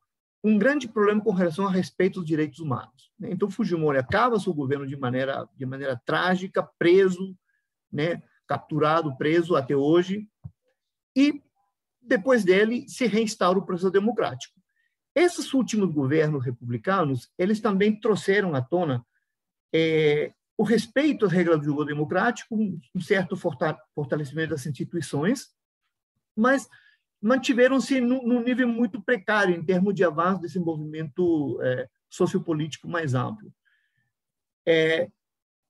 Speaker 3: um grande problema com relação a respeito dos direitos humanos. Né? Então, Fujimori acaba seu governo de maneira trágica, preso, né, capturado, preso até hoje, e depois dele se reinstaura o processo democrático. Esses últimos governos republicanos, eles também trouxeram à tona o respeito às regras do jogo democrático, um certo fortalecimento das instituições, mas mantiveram-se num nível muito precário em termos de avanço desse movimento sociopolítico mais amplo.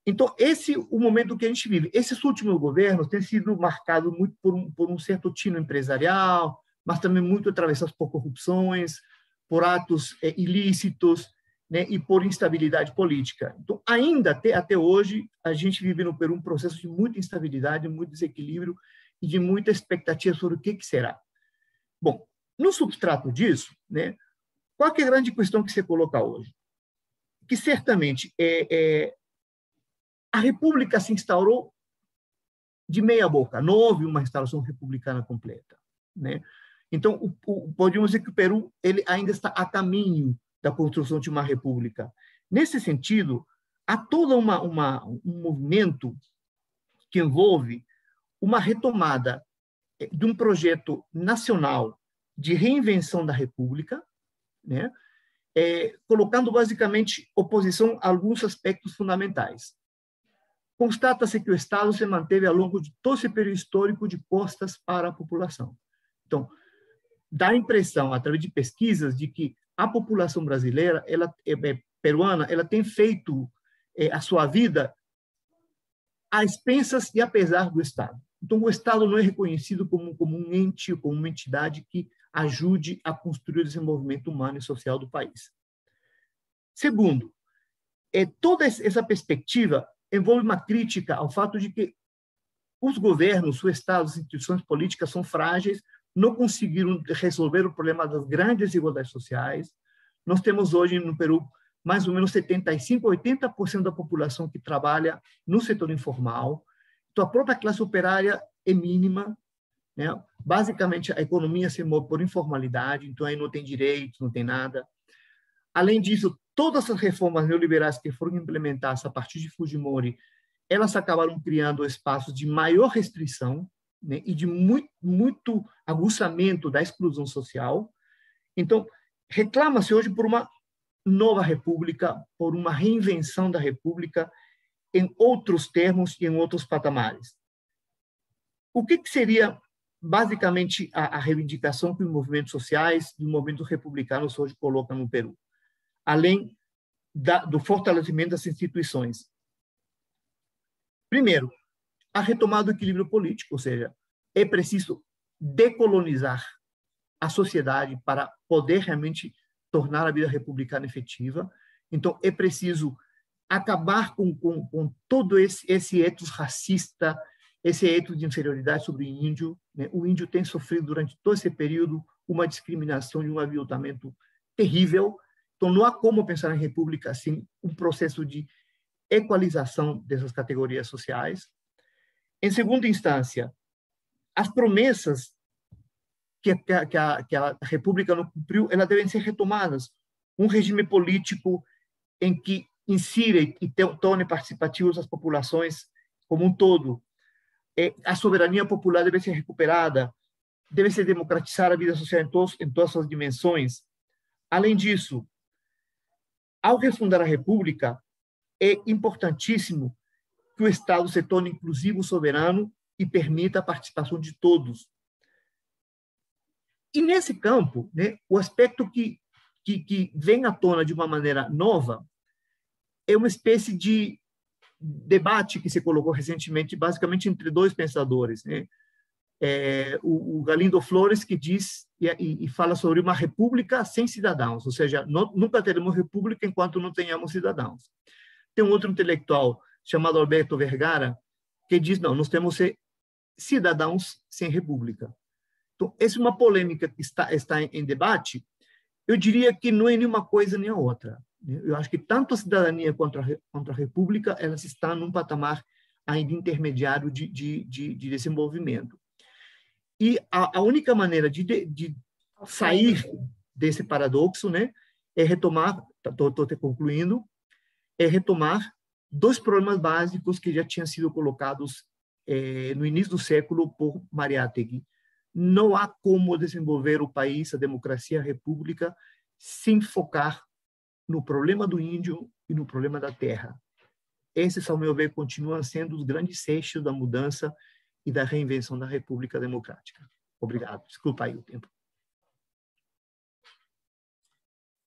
Speaker 3: Então, esse é o momento que a gente vive. Esses últimos governos têm sido marcados muito por um certo tino empresarial, mas também muito atravessados por corrupções, por atos ilícitos, né, e por instabilidade política. Então, ainda até hoje, a gente vive no Peru um processo de muita instabilidade, muito desequilíbrio e de muita expectativa sobre o que será. Bom, no substrato disso, né, qual que é a grande questão que você coloca hoje? Que certamente a República se instaurou de meia boca, não houve uma instauração republicana completa, né? Então, podemos dizer que o Peru ele ainda está a caminho da construção de uma república. Nesse sentido, há todo um movimento que envolve uma retomada de um projeto nacional de reinvenção da república, né? Colocando basicamente oposição a alguns aspectos fundamentais. Constata-se que o Estado se manteve ao longo de todo esse período histórico de costas para a população. Então, dá a impressão, através de pesquisas, de que a população brasileira, peruana, ela tem feito a sua vida às expensas e apesar do Estado. Então, o Estado não é reconhecido como um ente, como uma entidade que ajude a construir o desenvolvimento humano e social do país. Segundo, toda essa perspectiva envolve uma crítica ao fato de que os governos, o Estado, as instituições políticas são frágeis, não conseguiram resolver o problema das grandes desigualdades sociais. Nós temos hoje no Peru mais ou menos 75%, 80% da população que trabalha no setor informal. Então, a própria classe operária é mínima, né? Basicamente, a economia se move por informalidade, então aí não tem direitos, não tem nada. Além disso, todas as reformas neoliberais que foram implementadas a partir de Fujimori, elas acabaram criando espaços de maior restrição, né, e de muito aguçamento da exclusão social. Então, reclama-se hoje por uma nova república, por uma reinvenção da república em outros termos e em outros patamares. O que seria, basicamente, a reivindicação que os movimentos sociais e os movimentos republicanos hoje colocam no Peru? Além do fortalecimento das instituições. Primeiro, a retomada do equilíbrio político, ou seja, é preciso decolonizar a sociedade para poder realmente tornar a vida republicana efetiva. Então, é preciso acabar com todo esse ethos racista, esse ethos de inferioridade sobre o índio, né? O índio tem sofrido durante todo esse período uma discriminação e um aviltamento terrível. Então, não há como pensar em república sem um processo de equalização dessas categorias sociais. Em segunda instância, as promessas que a república não cumpriu, elas devem ser retomadas. Um regime político em que insira e torne participativas as populações como um todo. A soberania popular deve ser recuperada, deve ser democratizar a vida social em todas as suas dimensões. Além disso, ao refundar a república, é importantíssimo que o Estado se torne inclusivo, soberano e permita a participação de todos. E nesse campo, né, o aspecto que vem à tona de uma maneira nova é uma espécie de debate que se colocou recentemente, basicamente entre dois pensadores, né? O Galindo Flores, que diz e fala sobre uma república sem cidadãos, ou seja, nunca teremos república enquanto não tenhamos cidadãos. Tem um outro intelectual chamado Alberto Vergara, que diz, não, nós temos cidadãos sem república. Então, essa é uma polêmica que está em debate. Eu diria que não é nenhuma coisa nem a outra. Eu acho que tanto a cidadania quanto a república, elas estão num patamar ainda intermediário de desenvolvimento. E a única maneira de sair desse paradoxo, né, é retomar, estou concluindo, é retomar dois problemas básicos que já tinham sido colocados no início do século por Mariátegui. Não há como desenvolver o país, a democracia, a república, sem focar no problema do índio e no problema da terra. Esses, ao meu ver, continuam sendo os grandes eixos da mudança e da reinvenção da República Democrática. Obrigado. Desculpa aí o tempo.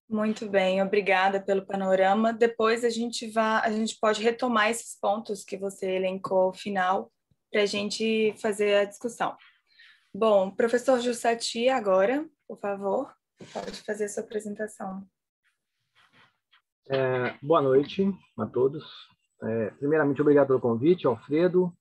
Speaker 1: Muito bem, obrigada pelo panorama. Depois a gente pode retomar esses pontos que você elencou ao final para a gente fazer a discussão. Bom, professor Jussati, agora, por favor, pode fazer a sua apresentação.
Speaker 4: Boa noite a todos. Primeiramente, obrigado pelo convite, Alfredo.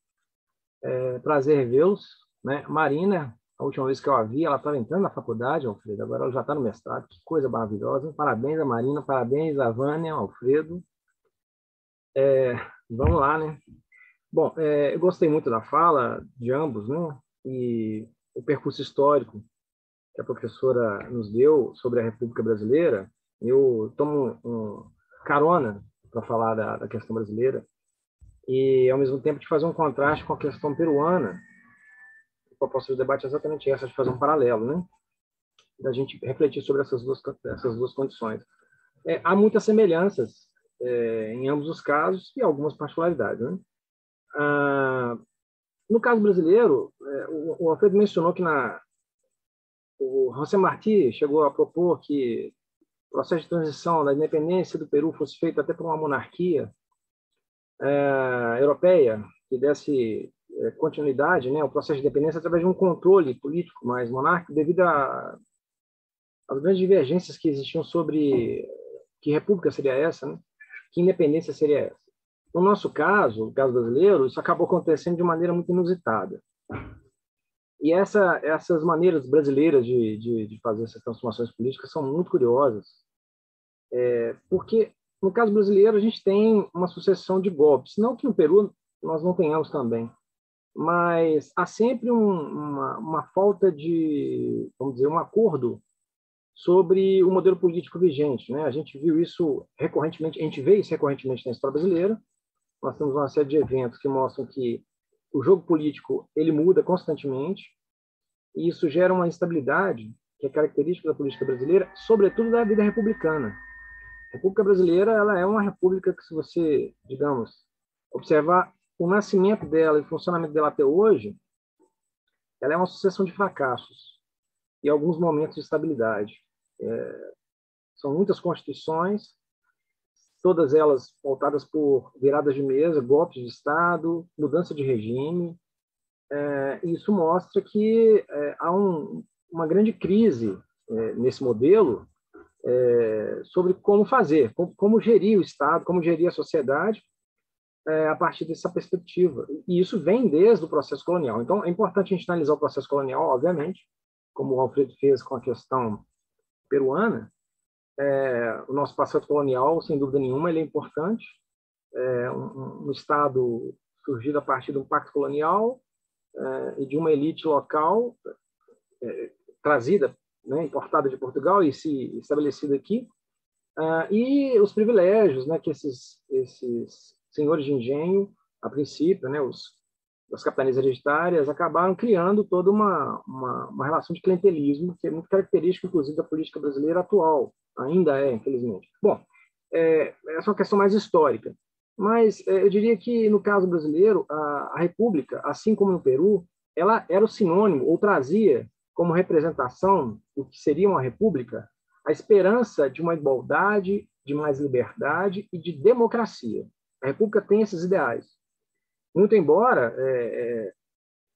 Speaker 4: Prazer revê-los, né? Marina, a última vez que eu a vi, ela estava entrando na faculdade, Alfredo, agora ela já está no mestrado, que coisa maravilhosa. Parabéns a Marina, parabéns a Vânia, Alfredo. Vamos lá, né? Bom, eu gostei muito da fala de ambos, né? E o percurso histórico que a professora nos deu sobre a República Brasileira, eu tomo carona para falar da questão brasileira e, ao mesmo tempo, de fazer um contraste com a questão peruana. A proposta do debate é exatamente essa, de fazer um paralelo, né? Da gente refletir sobre essas duas condições. Há muitas semelhanças em ambos os casos e algumas particularidades, né? No caso brasileiro, o Alfredo mencionou que o José Martí chegou a propor que o processo de transição da independência do Peru fosse feito até por uma monarquia europeia que desse continuidade, né, ao processo de independência através de um controle político mais monárquico, devido às grandes divergências que existiam sobre que república seria essa, né, que independência seria essa. No nosso caso, o caso brasileiro, isso acabou acontecendo de maneira muito inusitada. E essas maneiras brasileiras de fazer essas transformações políticas são muito curiosas, porque, no caso brasileiro, a gente tem uma sucessão de golpes. Não que no Peru nós não tenhamos também, mas há sempre uma falta de, vamos dizer, um acordo sobre o modelo político vigente, né? A gente viu isso recorrentemente, a gente vê isso recorrentemente na história brasileira. Nós temos uma série de eventos que mostram que o jogo político ele muda constantemente e isso gera uma instabilidade que é característica da política brasileira, sobretudo da vida republicana. A República Brasileira ela é uma república que, se você, digamos, observar o nascimento dela e o funcionamento dela até hoje, ela é uma sucessão de fracassos e alguns momentos de estabilidade. São muitas constituições, todas elas pautadas por viradas de mesa, golpes de Estado, mudança de regime. Isso mostra que há uma grande crise nesse modelo sobre como fazer, como gerir o Estado, como gerir a sociedade a partir dessa perspectiva. E isso vem desde o processo colonial. Então, é importante a gente analisar o processo colonial, obviamente, como o Alfredo fez com a questão peruana. O nosso passado colonial, sem dúvida nenhuma, ele é importante. Um Estado surgido a partir de um pacto colonial e de uma elite local trazida, né, importada de Portugal e se estabelecida aqui, e os privilégios, né, que esses senhores de engenho, a princípio, né, as capitanias hereditárias, acabaram criando toda uma relação de clientelismo que é muito característica, inclusive, da política brasileira atual. Ainda infelizmente. Bom, essa é uma questão mais histórica. Mas eu diria que, no caso brasileiro, a República, assim como no Peru, ela era o sinônimo, ou trazia como representação do que seria uma república, a esperança de uma igualdade, de mais liberdade e de democracia. A República tem esses ideais. Muito embora,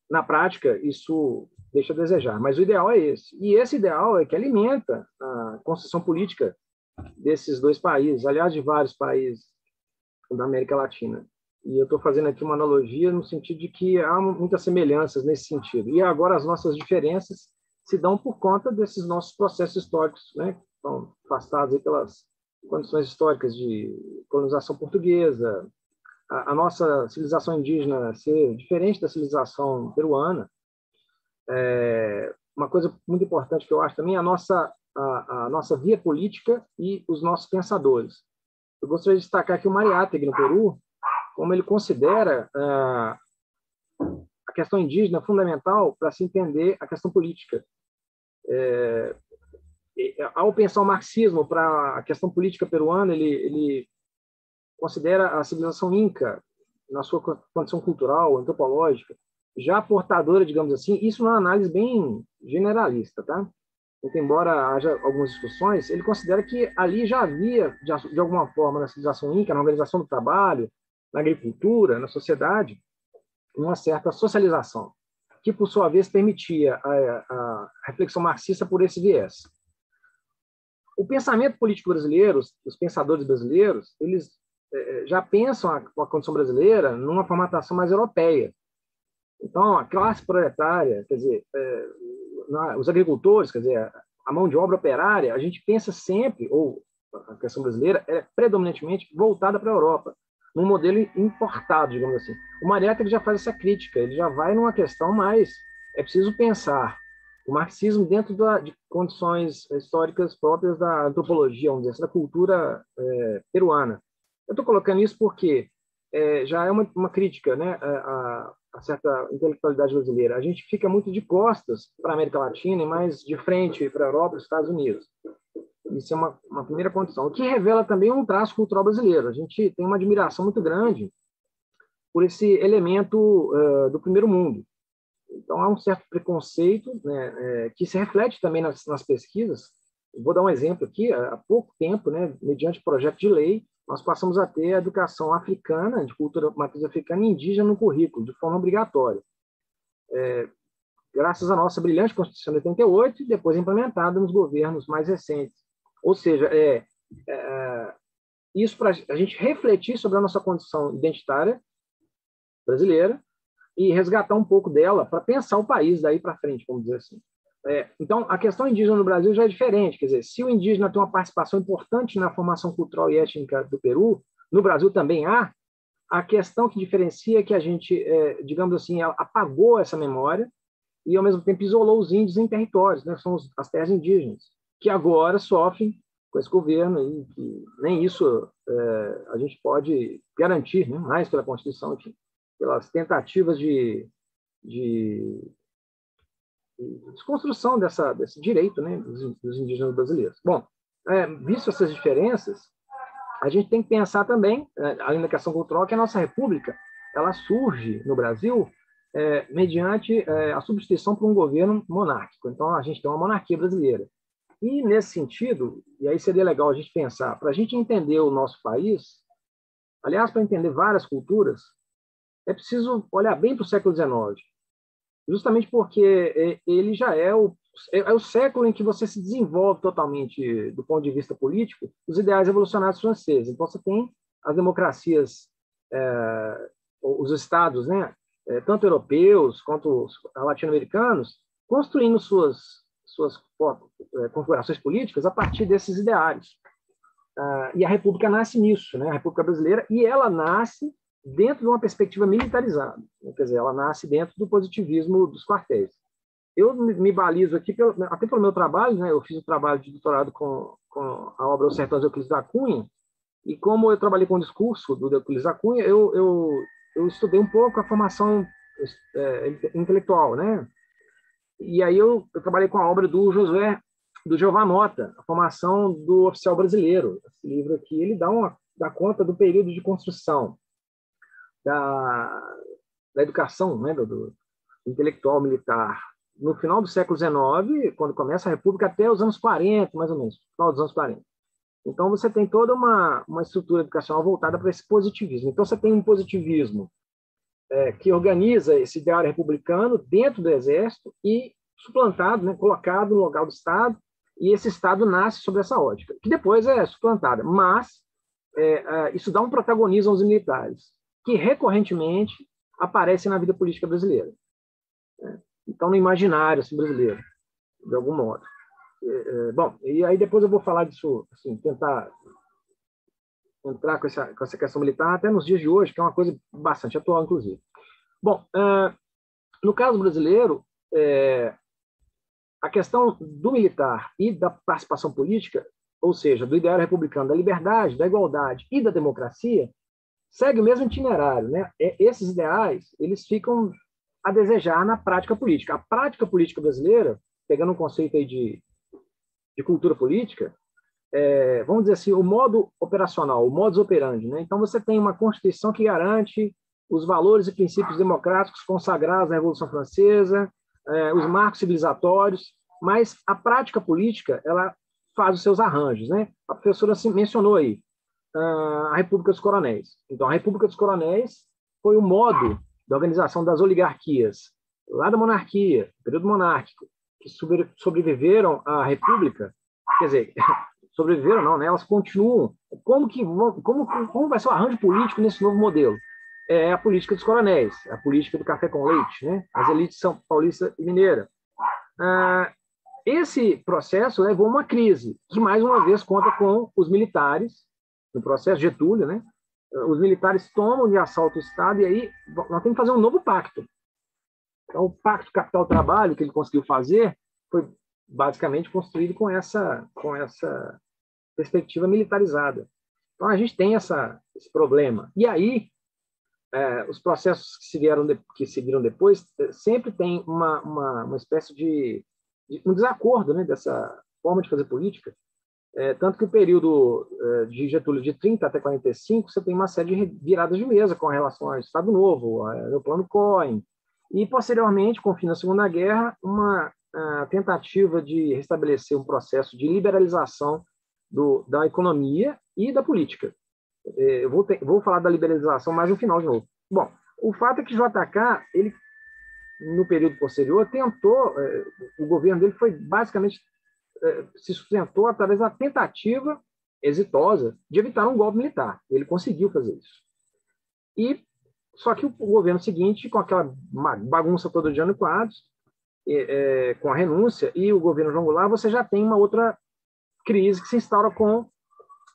Speaker 4: na prática, isso deixa a desejar, mas o ideal é esse. E esse ideal é que alimenta a construção política desses dois países, aliás, de vários países da América Latina. E eu estou fazendo aqui uma analogia no sentido de que há muitas semelhanças nesse sentido. E agora as nossas diferenças se dão por conta desses nossos processos históricos, né, que estão afastados aí pelas condições históricas de colonização portuguesa, a nossa civilização indígena ser diferente da civilização peruana. Uma coisa muito importante que eu acho também é a nossa via política e os nossos pensadores. Eu gostaria de destacar aqui o Mariátegui, no Peru, como ele considera a questão indígena fundamental para se entender a questão política. Ao pensar o marxismo para a questão política peruana, ele considera a civilização inca, na sua condição cultural, antropológica, já portadora, digamos assim, isso numa análise bem generalista, tá? Muito embora haja algumas discussões, ele considera que ali já havia, de alguma forma, na civilização inca, na organização do trabalho, na agricultura, na sociedade, uma certa socialização, que, por sua vez, permitia a reflexão marxista por esse viés. O pensamento político brasileiro, os pensadores brasileiros, eles já pensam a condição brasileira numa formatação mais europeia. Então, a classe proletária, quer dizer, os agricultores, quer dizer, a mão de obra operária, a gente pensa sempre, ou a questão brasileira é predominantemente voltada para a Europa, num modelo importado, digamos assim. O Mariátegui já faz essa crítica, ele já vai numa questão mais, é preciso pensar o marxismo dentro de condições históricas próprias da antropologia, vamos dizer assim, da cultura peruana. Eu estou colocando isso porque já é uma crítica, né, a certa intelectualidade brasileira. A gente fica muito de costas para a América Latina e mais de frente para a Europa e os Estados Unidos. Isso é uma primeira condição. O que revela também um traço cultural brasileiro. A gente tem uma admiração muito grande por esse elemento do primeiro mundo. Então, há um certo preconceito, né, que se reflete também nas pesquisas. Vou dar um exemplo aqui. Há pouco tempo, né, mediante projeto de lei, nós passamos a ter a educação africana, de cultura matriz africana e indígena no currículo, de forma obrigatória. Graças à nossa brilhante Constituição de 88 e depois implementada nos governos mais recentes. Ou seja, isso para a gente refletir sobre a nossa condição identitária brasileira e resgatar um pouco dela para pensar o país daí para frente, vamos dizer assim. Então, a questão indígena no Brasil já é diferente. Quer dizer, se o indígena tem uma participação importante na formação cultural e étnica do Peru, no Brasil também há. A questão que diferencia é que a gente, digamos assim, apagou essa memória e, ao mesmo tempo, isolou os índios em territórios, né? São as terras indígenas, que agora sofrem com esse governo e que nem isso a gente pode garantir, né? Mais pela Constituição, enfim, pelas tentativas de desconstrução desse direito, né, dos indígenas brasileiros. Bom, visto essas diferenças, a gente tem que pensar também, além da questão cultural, que a nossa república ela surge no Brasil mediante a substituição por um governo monárquico. Então, a gente tem uma monarquia brasileira. E, nesse sentido, e aí seria legal a gente pensar, para a gente entender o nosso país, aliás, para entender várias culturas, é preciso olhar bem para o século XIX, justamente porque ele já é o século em que você se desenvolve totalmente, do ponto de vista político, os ideais revolucionários franceses. Então, você tem as democracias, os estados, né, tanto europeus quanto os latino-americanos, construindo suas configurações políticas a partir desses ideais. E a República nasce nisso, né, a República Brasileira, e ela nasce dentro de uma perspectiva militarizada, quer dizer, ela nasce dentro do positivismo dos quartéis. Eu me balizo aqui, até pelo meu trabalho, né? Eu fiz o trabalho de doutorado com a obra Os Sertões de Euclides da Cunha, e como eu trabalhei com o discurso do Euclides da Cunha, eu estudei um pouco a formação intelectual, né? E aí eu trabalhei com a obra do Jeová Mota, a formação do oficial brasileiro. Esse livro aqui, ele dá conta do período de construção da educação, né, do intelectual militar no final do século XIX, quando começa a República, até os anos 40, mais ou menos, final dos anos 40. Então, você tem toda uma estrutura educacional voltada para esse positivismo. Então, você tem um positivismo que organiza esse ideário republicano dentro do Exército e suplantado, né, colocado no local do Estado, e esse Estado nasce sobre essa ótica, que depois é suplantada. Mas isso dá um protagonismo aos militares, que recorrentemente aparecem na vida política brasileira. Então, no imaginário assim, brasileiro, de algum modo. Bom, e aí depois eu vou falar disso, assim, tentar entrar com essa questão militar até nos dias de hoje, que é uma coisa bastante atual, inclusive. Bom, no caso brasileiro, a questão do militar e da participação política, ou seja, do ideário republicano, da liberdade, da igualdade e da democracia, segue o mesmo itinerário, né? Esses ideais, eles ficam a desejar na prática política. A prática política brasileira, pegando um conceito aí de cultura política, vamos dizer assim, o modo operacional, o modus operandi, né? Então, você tem uma Constituição que garante os valores e princípios democráticos consagrados na Revolução Francesa, os marcos civilizatórios, mas a prática política, ela faz os seus arranjos, né? A professora mencionou aí a República dos Coronéis. Então, a República dos Coronéis foi o modo da organização das oligarquias, lá da monarquia, período monárquico, que sobreviveram à República, quer dizer, sobreviveram não, né? Elas continuam. Como vai ser o arranjo político nesse novo modelo? É a política dos coronéis, a política do café com leite, né? As elites são paulista e mineira. Esse processo levou a uma crise, que mais uma vez conta com os militares, no processo Getúlio, né? Os militares tomam de assalto o Estado e aí nós temos que fazer um novo pacto. Então, o Pacto Capital-Trabalho que ele conseguiu fazer foi basicamente construído com essa perspectiva militarizada. Então, a gente tem esse problema. E aí, os processos que seguiram depois sempre tem uma espécie de um desacordo, né, dessa forma de fazer política. Tanto que o período de Getúlio, de 30 até 45, você tem uma série de viradas de mesa com relação ao Estado Novo, ao Plano Cohen, e, posteriormente, com o fim da Segunda Guerra, uma tentativa de restabelecer um processo de liberalização da economia e da política. Eu vou falar da liberalização mais no final de novo. Bom, o fato é que JK, ele, no período posterior, tentou, o governo dele foi basicamente se sustentou através da tentativa exitosa de evitar um golpe militar. Ele conseguiu fazer isso. Só que o governo seguinte, com aquela bagunça toda de ano quadros, com a renúncia, e o governo João Goulart, você já tem uma outra crise que se instaura com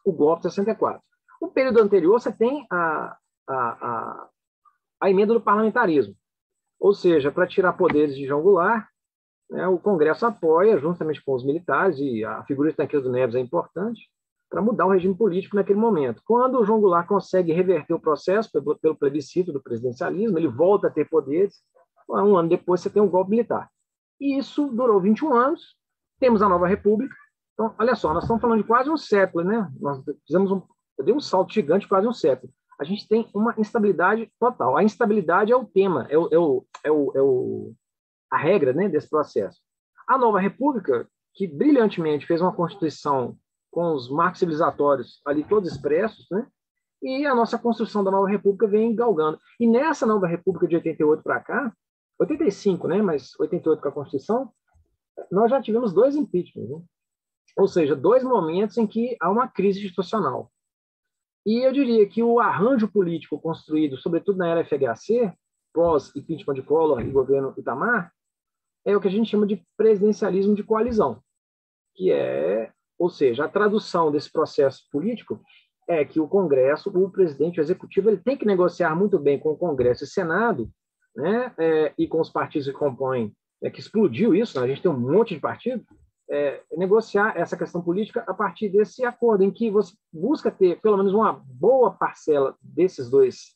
Speaker 4: o golpe de 64. No período anterior, você tem a emenda do parlamentarismo, ou seja, para tirar poderes de João Goulart, né, o Congresso apoia, juntamente com os militares, e a figura de Tancredo Neves é importante, para mudar o regime político naquele momento. Quando o João Goulart consegue reverter o processo pelo plebiscito do presidencialismo, ele volta a ter poderes, um ano depois você tem um golpe militar. E isso durou 21 anos, temos a nova república. Então, olha só, nós estamos falando de quase um século, né? Nós deu um salto gigante, quase um século. A gente tem uma instabilidade total. A instabilidade é o tema, a regra, né, desse processo. A nova república, que brilhantemente fez uma constituição com os marcos civilizatórios ali todos expressos, né? E a nossa construção da nova república vem galgando. E nessa nova república de 88 para cá, 85, né, mas 88 com a Constituição, nós já tivemos 2 impeachments, né? Ou seja, 2 momentos em que há uma crise institucional. E eu diria que o arranjo político construído, sobretudo na era FHC, pós-impeachment de Collor e governo Itamar, é o que a gente chama de presidencialismo de coalizão, que é, ou seja, a tradução desse processo político é que o Congresso, o presidente, o executivo, ele tem que negociar muito bem com o Congresso e Senado, né, e com os partidos que compõem, que explodiu isso, né, a gente tem um monte de partido, negociar essa questão política a partir desse acordo, em que você busca ter pelo menos uma boa parcela desses dois,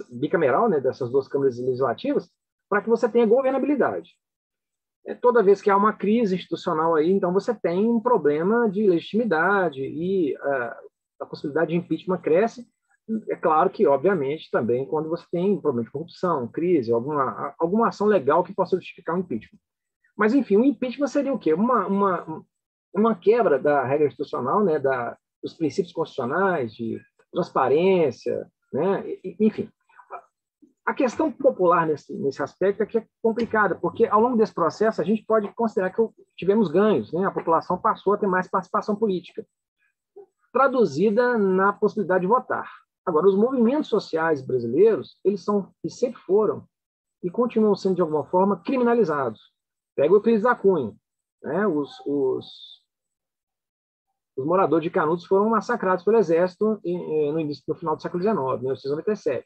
Speaker 4: bicameral, né, dessas 2 câmaras legislativas, para que você tenha governabilidade. Toda vez que há uma crise institucional aí, então você tem um problema de legitimidade e a possibilidade de impeachment cresce. É claro que, obviamente, também quando você tem problema de corrupção, crise, alguma ação legal que possa justificar o impeachment. Mas, enfim, o impeachment seria o quê? Uma quebra da regra institucional, né, dos princípios constitucionais, de transparência, né, enfim. A questão popular nesse aspecto é que é complicada, porque ao longo desse processo a gente pode considerar que tivemos ganhos, né? A população passou a ter mais participação política, traduzida na possibilidade de votar. Agora, os movimentos sociais brasileiros, eles são, e sempre foram, e continuam sendo, de alguma forma, criminalizados. Pega o Euclides da Cunha, né? Os moradores de Canudos foram massacrados pelo Exército no final do século XIX, 1997.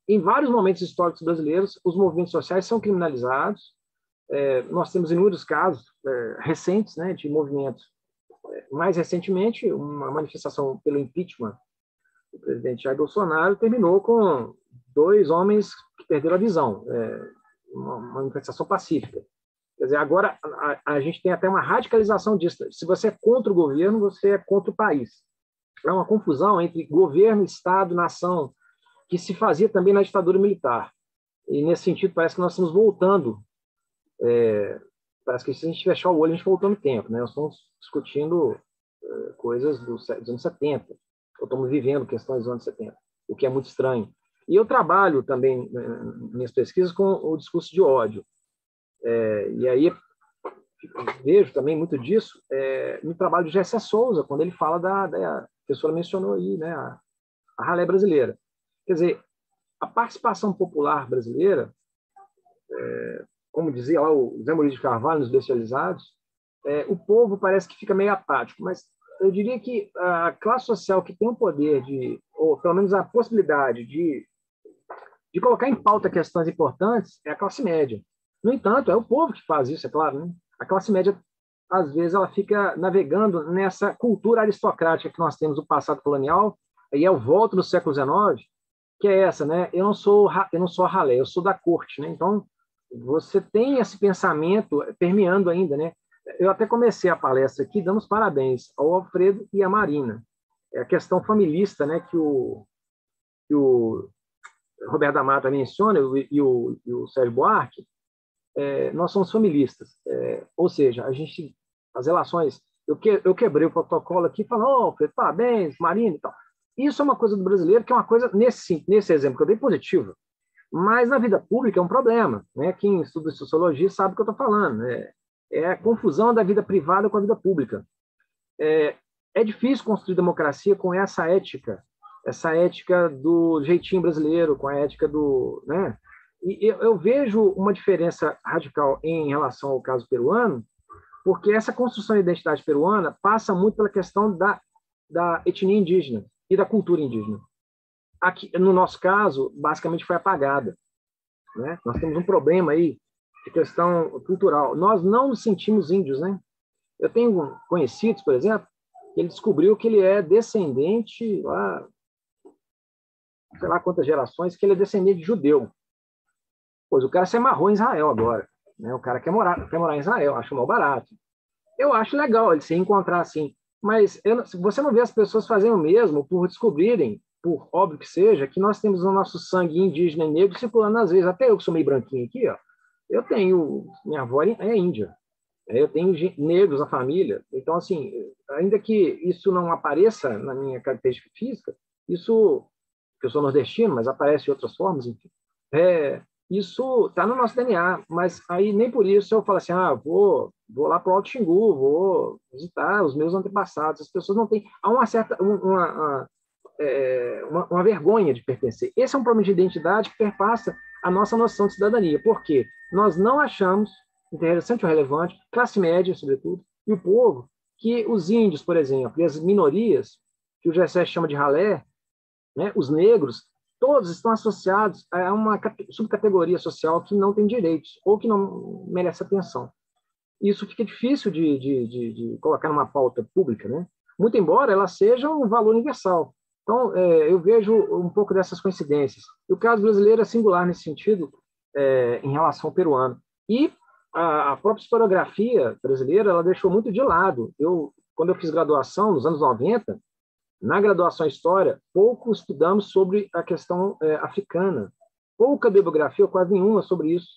Speaker 4: Em vários momentos históricos brasileiros, os movimentos sociais são criminalizados. Nós temos inúmeros casos recentes, né, de movimentos. Mais recentemente, uma manifestação pelo impeachment do presidente Jair Bolsonaro terminou com 2 homens que perderam a visão, uma manifestação pacífica. Quer dizer, agora a gente tem até uma radicalização disso. Se você é contra o governo, você é contra o país. É uma confusão entre governo, Estado, nação, que se fazia também na ditadura militar. E, nesse sentido, parece que nós estamos voltando. Parece que se a gente fechar o olho, a gente voltou no tempo. Né? Nós estamos discutindo coisas dos anos 70. Ou estamos vivendo questões dos anos 70, o que é muito estranho. E eu trabalho também, minhas pesquisas, com o discurso de ódio. E aí vejo também muito disso no trabalho de Gessé Souza, quando ele fala a professora mencionou aí, né, a ralé brasileira. Quer dizer, a participação popular brasileira, como dizia lá o Zé Murilo de Carvalho, nos Bestializados, o povo parece que fica meio apático, mas eu diria que a classe social que tem o poder ou pelo menos a possibilidade de colocar em pauta questões importantes, é a classe média. No entanto, é o povo que faz isso, é claro, né? A classe média, às vezes, ela fica navegando nessa cultura aristocrática que nós temos do passado colonial, e eu volto no século XIX, que é essa, né? Eu não sou a ralé, eu sou da corte, né? Então, você tem esse pensamento permeando ainda, né? Eu até comecei a palestra aqui dando os parabéns ao Alfredo e à Marina. É a questão familista, né? Que o Roberto da Mata menciona e o Sérgio Buarque. Nós somos familistas, ou seja, as relações. Eu quebrei o protocolo aqui, falando, Alfredo, parabéns, Marina e tal. Isso é uma coisa do brasileiro, que é uma coisa, nesse exemplo que eu dei, positiva. Mas na vida pública é um problema. Né? Quem estuda sociologia sabe o que eu estou falando. É a confusão da vida privada com a vida pública. é difícil construir democracia com essa ética do jeitinho brasileiro, com a ética do... Né? E eu vejo uma diferença radical em relação ao caso peruano, porque essa construção da identidade peruana passa muito pela questão da etnia indígena e da cultura indígena. Aqui, no nosso caso, basicamente foi apagada, né? Nós temos um problema aí de questão cultural. Nós não nos sentimos índios, né? Eu tenho conhecidos, por exemplo, que ele descobriu que ele é descendente, lá, sei lá quantas gerações, que ele é descendente de judeu. Pois o cara se amarrou em Israel agora, né? O cara quer morar em Israel, acha mal barato. Eu acho legal ele se encontrar assim, mas você não vê as pessoas fazendo o mesmo por descobrirem, por óbvio que seja, que nós temos o nosso sangue indígena e negro circulando às vezes. Até eu que sou meio branquinho aqui, ó, eu tenho, minha avó é índia, eu tenho negros na família. Então, assim, ainda que isso não apareça na minha característica física, isso, eu sou nordestino, mas aparece de outras formas, enfim. Isso está no nosso DNA, mas aí nem por isso eu falo assim, vou lá para o Alto Xingu, vou visitar os meus antepassados. As pessoas não têm... Há uma certa... uma vergonha de pertencer. Esse é um problema de identidade que perpassa a nossa noção de cidadania. Por quê? Nós não achamos interessante ou relevante, classe média, sobretudo, e o povo, que os índios, por exemplo, e as minorias, que o Gessé chama de ralé, né, os negros, todos estão associados a uma subcategoria social que não tem direitos ou que não merece atenção. Isso fica difícil de colocar numa pauta pública, né? Muito embora ela seja um valor universal. Então, eu vejo um pouco dessas coincidências. E o caso brasileiro é singular nesse sentido, em relação ao peruano. E a própria historiografia brasileira, ela deixou muito de lado. Quando eu fiz graduação, nos anos 90, na graduação em História, pouco estudamos sobre a questão africana. Pouca bibliografia, ou quase nenhuma, sobre isso.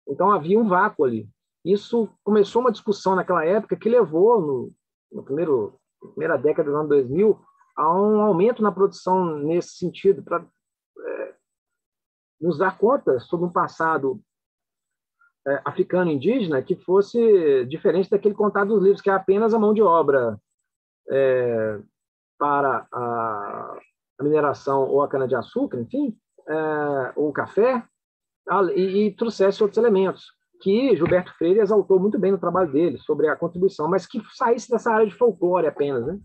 Speaker 4: Então, havia um vácuo ali. Isso começou uma discussão naquela época que levou, na primeira década do ano 2000, a um aumento na produção nesse sentido, para nos dar conta sobre um passado africano indígena que fosse diferente daquele contado nos livros, que é apenas a mão de obra para a mineração ou a cana-de-açúcar, enfim, ou o café, e trouxesse outros elementos, que Gilberto Freire exaltou muito bem no trabalho dele, sobre a contribuição, mas que saísse dessa área de folclore apenas, né?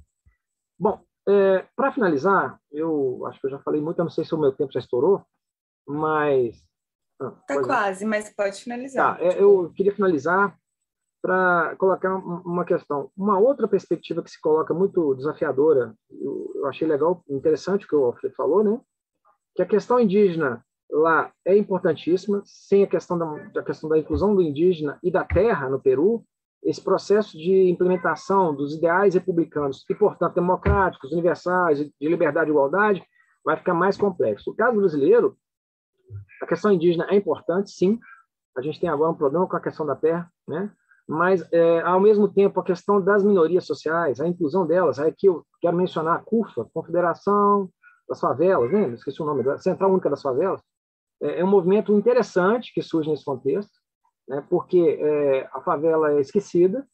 Speaker 4: Bom, para finalizar, eu acho que eu já falei muito, eu não sei se o meu tempo já estourou, mas...
Speaker 1: Está quase, mas pode finalizar.
Speaker 4: Eu queria finalizar para colocar uma questão. Uma outra perspectiva que se coloca muito desafiadora, eu achei legal, interessante o que o Alfredo falou, né? Que a questão indígena lá é importantíssima, sem a questão da inclusão do indígena e da terra no Peru, esse processo de implementação dos ideais republicanos e, portanto, democráticos, universais, de liberdade e igualdade, vai ficar mais complexo. No caso brasileiro, a questão indígena é importante, sim. A gente tem agora um problema com a questão da terra, né? Mas, ao mesmo tempo, a questão das minorias sociais, a inclusão delas, aí que eu quero mencionar a CUFA, Confederação das Favelas, né? Esqueci o nome, Central Única das Favelas, é um movimento interessante que surge nesse contexto, né? Porque a favela é esquecida,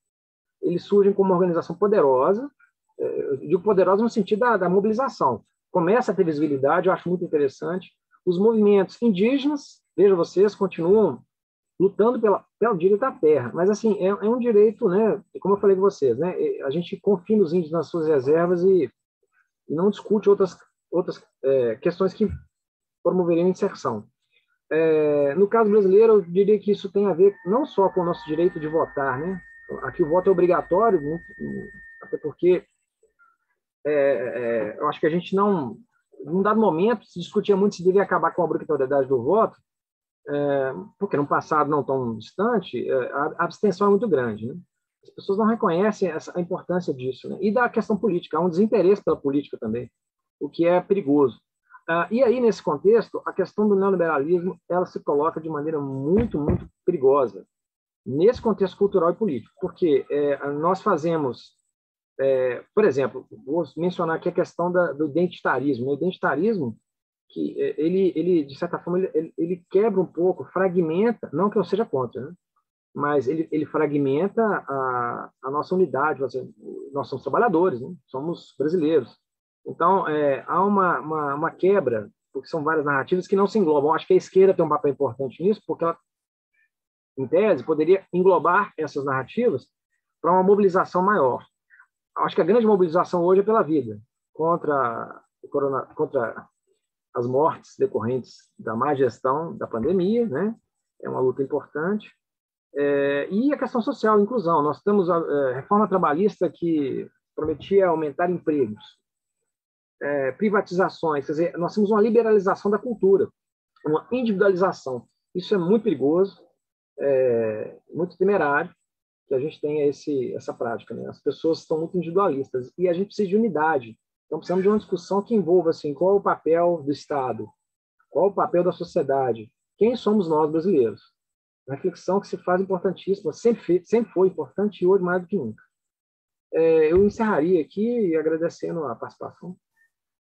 Speaker 4: eles surgem como uma organização poderosa, eu digo poderosa no sentido da mobilização. Começa a ter visibilidade, eu acho muito interessante. Os movimentos indígenas, vejam vocês, continuam lutando pelo direito da terra, mas assim é um direito, né? Como eu falei com vocês, né? A gente confia nos índios nas suas reservas e não discute outras questões que promoveriam inserção. No caso brasileiro, eu diria que isso tem a ver não só com o nosso direito de votar, né? Aqui o voto é obrigatório, até porque eu acho que a gente não, num dado momento, se discutia muito se devia acabar com a obrigatoriedade do voto, porque no passado não tão distante, a abstenção é muito grande, né? As pessoas não reconhecem a importância disso, né? E da questão política, há um desinteresse pela política também, o que é perigoso. E aí, nesse contexto, a questão do neoliberalismo ela se coloca de maneira muito, muito perigosa, nesse contexto cultural e político, porque nós fazemos, por exemplo, vou mencionar aqui a questão do identitarismo. O identitarismo, que ele de certa forma, ele quebra um pouco, fragmenta, não que eu seja contra, né? mas ele fragmenta a nossa unidade. Nós somos trabalhadores, né? Somos brasileiros. Então, há uma quebra, porque são várias narrativas que não se englobam. Acho que a esquerda tem um papel importante nisso, porque ela, em tese, poderia englobar essas narrativas para uma mobilização maior. Acho que a grande mobilização hoje é pela vida, contra as mortes decorrentes da má gestão da pandemia, né? É uma luta importante. E a questão social, a inclusão. Nós temos a reforma trabalhista que prometia aumentar empregos, privatizações, quer dizer, nós temos uma liberalização da cultura, uma individualização. Isso é muito perigoso, muito temerário que a gente tenha essa prática, né? As pessoas estão muito individualistas e a gente precisa de unidade. Então, precisamos de uma discussão que envolva assim, qual é o papel do Estado, qual é o papel da sociedade, quem somos nós brasileiros. Uma reflexão que se faz importantíssima, sempre foi importante e hoje mais do que nunca. Eu encerraria aqui agradecendo a participação.